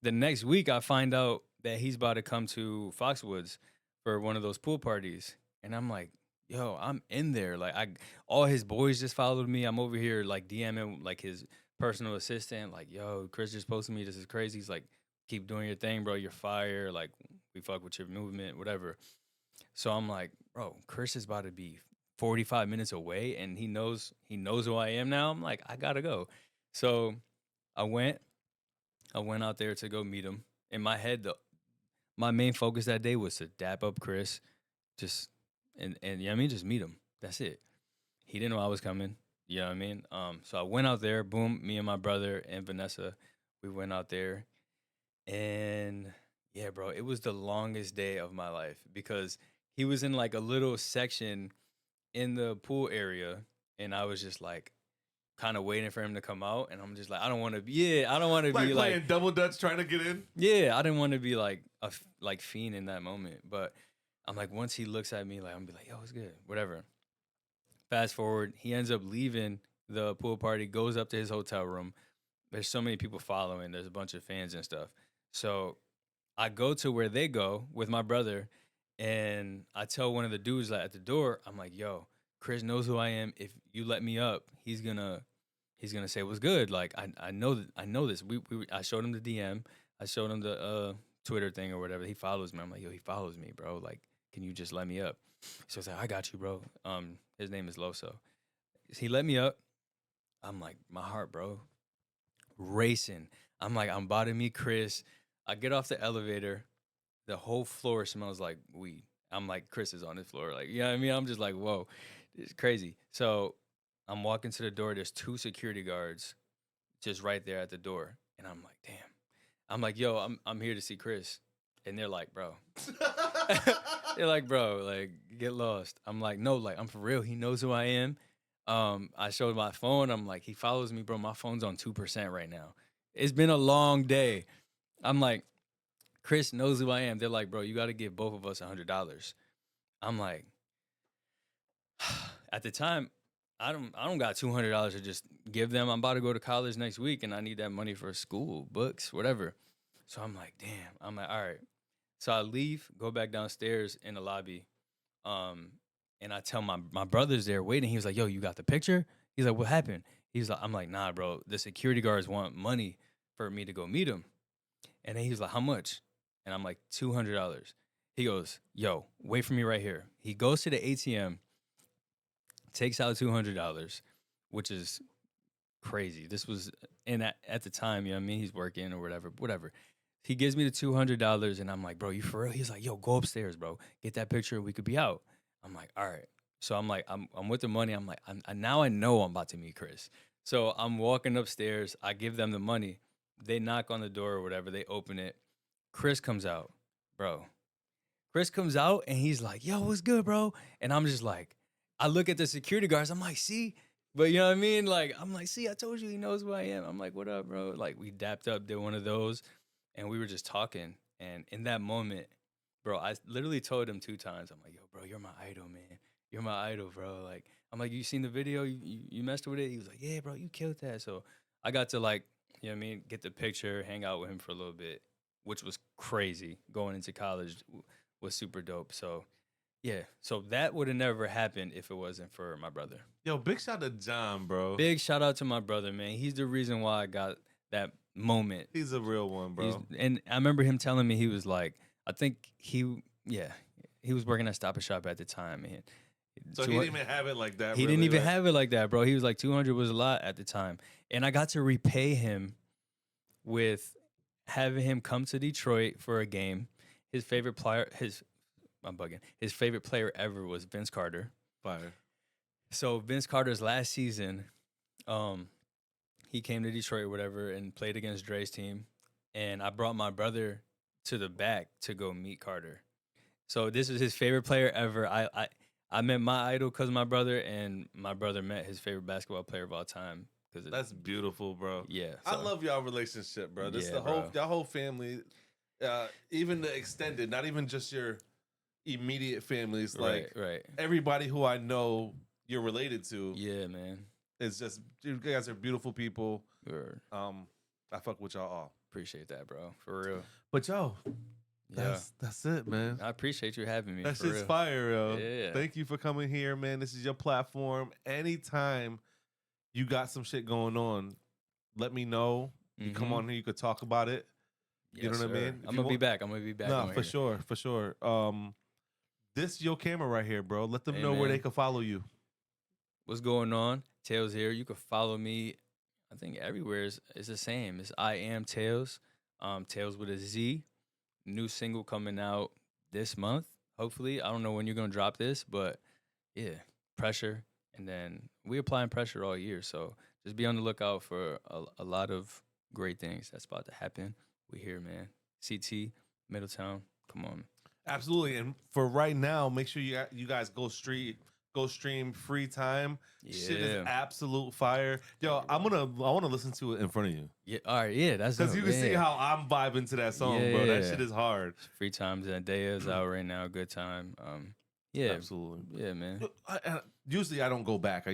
The next week, I find out that he's about to come to Foxwoods for one of those pool parties, and I'm like, yo, I'm in there. Like, all his boys just followed me. I'm over here like DMing like his personal assistant, like, yo, Chris just posted me. This is crazy. He's like, keep doing your thing, bro. You're fire. Like, we fuck with your movement, whatever. So I'm like, bro, Chris is about to be 45 minutes away, and he knows who I am now. I'm like, I gotta go. So I went out there to go meet him. In my head, my main focus that day was to dap up Chris, just and you know what I mean, just meet him. That's it. He didn't know I was coming. You know what I mean? So I went out there, boom, me and my brother and Vanessa, we went out there. And yeah, bro, it was the longest day of my life because he was in like a little section in the pool area, and I was just like kind of waiting for him to come out, and I'm just like, I don't want to be Like be playing like, double dutch trying to get in. yeah, I didn't want to be like like fiend in that moment. But I'm like, once he looks at me, like I'm be like, yo, it's good, whatever. Fast forward, he ends up leaving the pool party, goes up to his hotel room. There's so many people following. There's a bunch of fans and stuff. So I go to where they go with my brother, and I tell one of the dudes like, at the door, I'm like, yo, Chris knows who I am. If you let me up, he's gonna say what's good. Like I know this. I showed him the DM. I showed him the Twitter thing or whatever. He follows me. I'm like, yo, he follows me, bro. Like, can you just let me up? So he's like, I got you, bro. His name is Loso. He let me up. I'm like, my heart, bro, racing. I'm like, I'm about to meet Chris. I get off the elevator. The whole floor smells like weed. I'm like, Chris is on this floor. Like, you know what I mean? I'm just like, whoa, it's crazy. So I'm walking to the door. There's 2 security guards just right there at the door. And I'm like, damn. I'm like, yo, I'm here to see Chris. And they're like, bro. They're like, bro, like, get lost. I'm like, no, like, I'm for real. He knows who I am. I showed my phone. I'm like, he follows me, bro. My phone's on 2% right now. It's been a long day. I'm like, Chris knows who I am. They're like, bro, you got to give both of us $100. I'm like, at the time, I don't got $200 to just give them. I'm about to go to college next week, and I need that money for school, books, whatever. So I'm like, damn. I'm like, all right. So I leave, go back downstairs in the lobby, and I tell my brother's there waiting. He was like, yo, you got the picture? He's like, what happened? He's like, I'm like, nah, bro. The security guards want money for me to go meet him. And then he was like, how much? And I'm like, $200. He goes, yo, wait for me right here. He goes to the ATM, takes out $200, which is crazy. This was at the time, you know what I mean? He's working or whatever. He gives me the $200 and I'm like, bro, you for real? He's like, yo, go upstairs, bro. Get that picture and we could be out. I'm like, all right. So I'm like, I'm with the money. I'm like, now I know I'm about to meet Chris. So I'm walking upstairs. I give them the money. They knock on the door or whatever. They open it. Chris comes out, bro. Chris comes out and he's like, yo, what's good, bro? And I'm just like, I look at the security guards. I'm like, see? But you know what I mean? Like, I'm like, see, I told you he knows who I am. I'm like, what up, bro? Like, we dapped up, did one of those. And we were just talking. And in that moment, bro, I literally told him 2 times. I'm like, yo, bro, you're my idol, man. You're my idol, bro. Like, I'm like, you seen the video? You messed with it? He was like, yeah, bro, you killed that. So I got to, like, you know what I mean, get the picture, hang out with him for a little bit, which was crazy. Going into college was super dope. So, yeah. So that would have never happened if it wasn't for my brother. Yo, big shout out to John, bro. Big shout out to my brother, man. He's the reason why I got that moment. He's a real one, bro. And I remember him telling me, he was like, I think he was working at Stop and Shop at the time, man. So he didn't even have it like that. He didn't even have it like that, bro. He was like, 200 was a lot at the time. And I got to repay him with having him come to Detroit for a game. His favorite player, his favorite player ever was Vince Carter. Fire. So Vince Carter's last season, he came to Detroit or whatever and played against Dre's team. And I brought my brother to the back to go meet Carter. So this was his favorite player ever. I met my idol because of my brother, and my brother met his favorite basketball player of all time. That's beautiful, bro. Yeah. So. I love y'all relationship, bro. This yeah, y'all whole family, even the extended, not even just your immediate families, like right. Everybody who I know you're related to. Yeah, man. It's just, you guys are beautiful people. Word. I fuck with y'all all. Appreciate that, bro. For real. But yo, that's it, man. I appreciate you having me. That's just real. Fire, yo. Yeah. Thank you for coming here, man. This is your platform. Anytime you got some shit going on, let me know. You come on here, you could talk about it. Yes, you know what I mean? I'm gonna be back. No, for sure. This is your camera right here, bro. Let them know man. where they can follow you. What's going on? Tailz here. You can follow me. I think everywhere is the same. It's I am Tailz. Tailz with a Z. New single coming out this month, hopefully. I don't know when you're gonna drop this, but yeah, pressure. And then we applying pressure all year, so just be on the lookout for a lot of great things that's about to happen. We here, man. CT, Middletown, come on. Absolutely, and for right now, make sure you guys go stream Free Time. Yeah. Shit is absolute fire. Yo, I want to listen to it in front of you. Yeah, all right, yeah, that's because you can see how I'm vibing to that song, bro. That shit is hard. Free Time Zendaya is out right now. Good time. Yeah, absolutely. Yeah, man. Usually I don't go back. We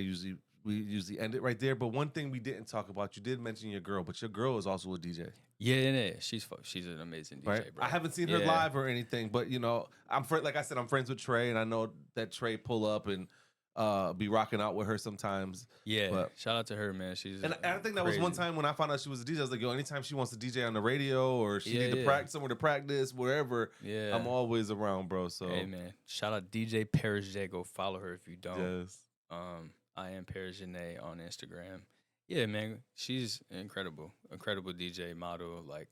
usually end it right there. But one thing we didn't talk about, you did mention your girl, but your girl is also a DJ. Yeah. She's an amazing DJ, right? bro. I haven't seen her live or anything, but you know, like I said, I'm friends with Trey, and I know that Trey pull up and be rocking out with her sometimes. Yeah, but shout out to her, man. And I think that was one time when I found out she was a DJ. I was like, yo, anytime she wants to DJ on the radio or she need to practice somewhere to practice, wherever, I'm always around, bro. So hey, man, shout out DJ Paris J. Go follow her if you don't. Yes. I am Paris Janae on Instagram. Yeah, man, she's incredible DJ model. Like,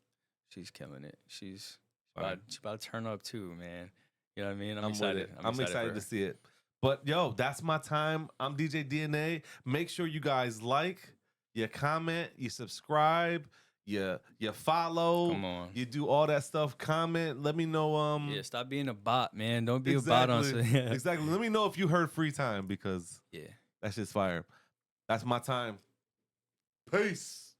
she's killing it. She's about to turn up too, man. You know what I mean? I'm excited. I'm excited to see it. But yo, that's my time. I'm DJ DNA. Make sure you guys like, you comment, you subscribe, you follow. Come on. You do all that stuff. Comment. Let me know. Yeah, stop being a bot, man. Don't be a bot on. Exactly. Let me know if you heard Free Time because that's just fire. That's my time. Peace.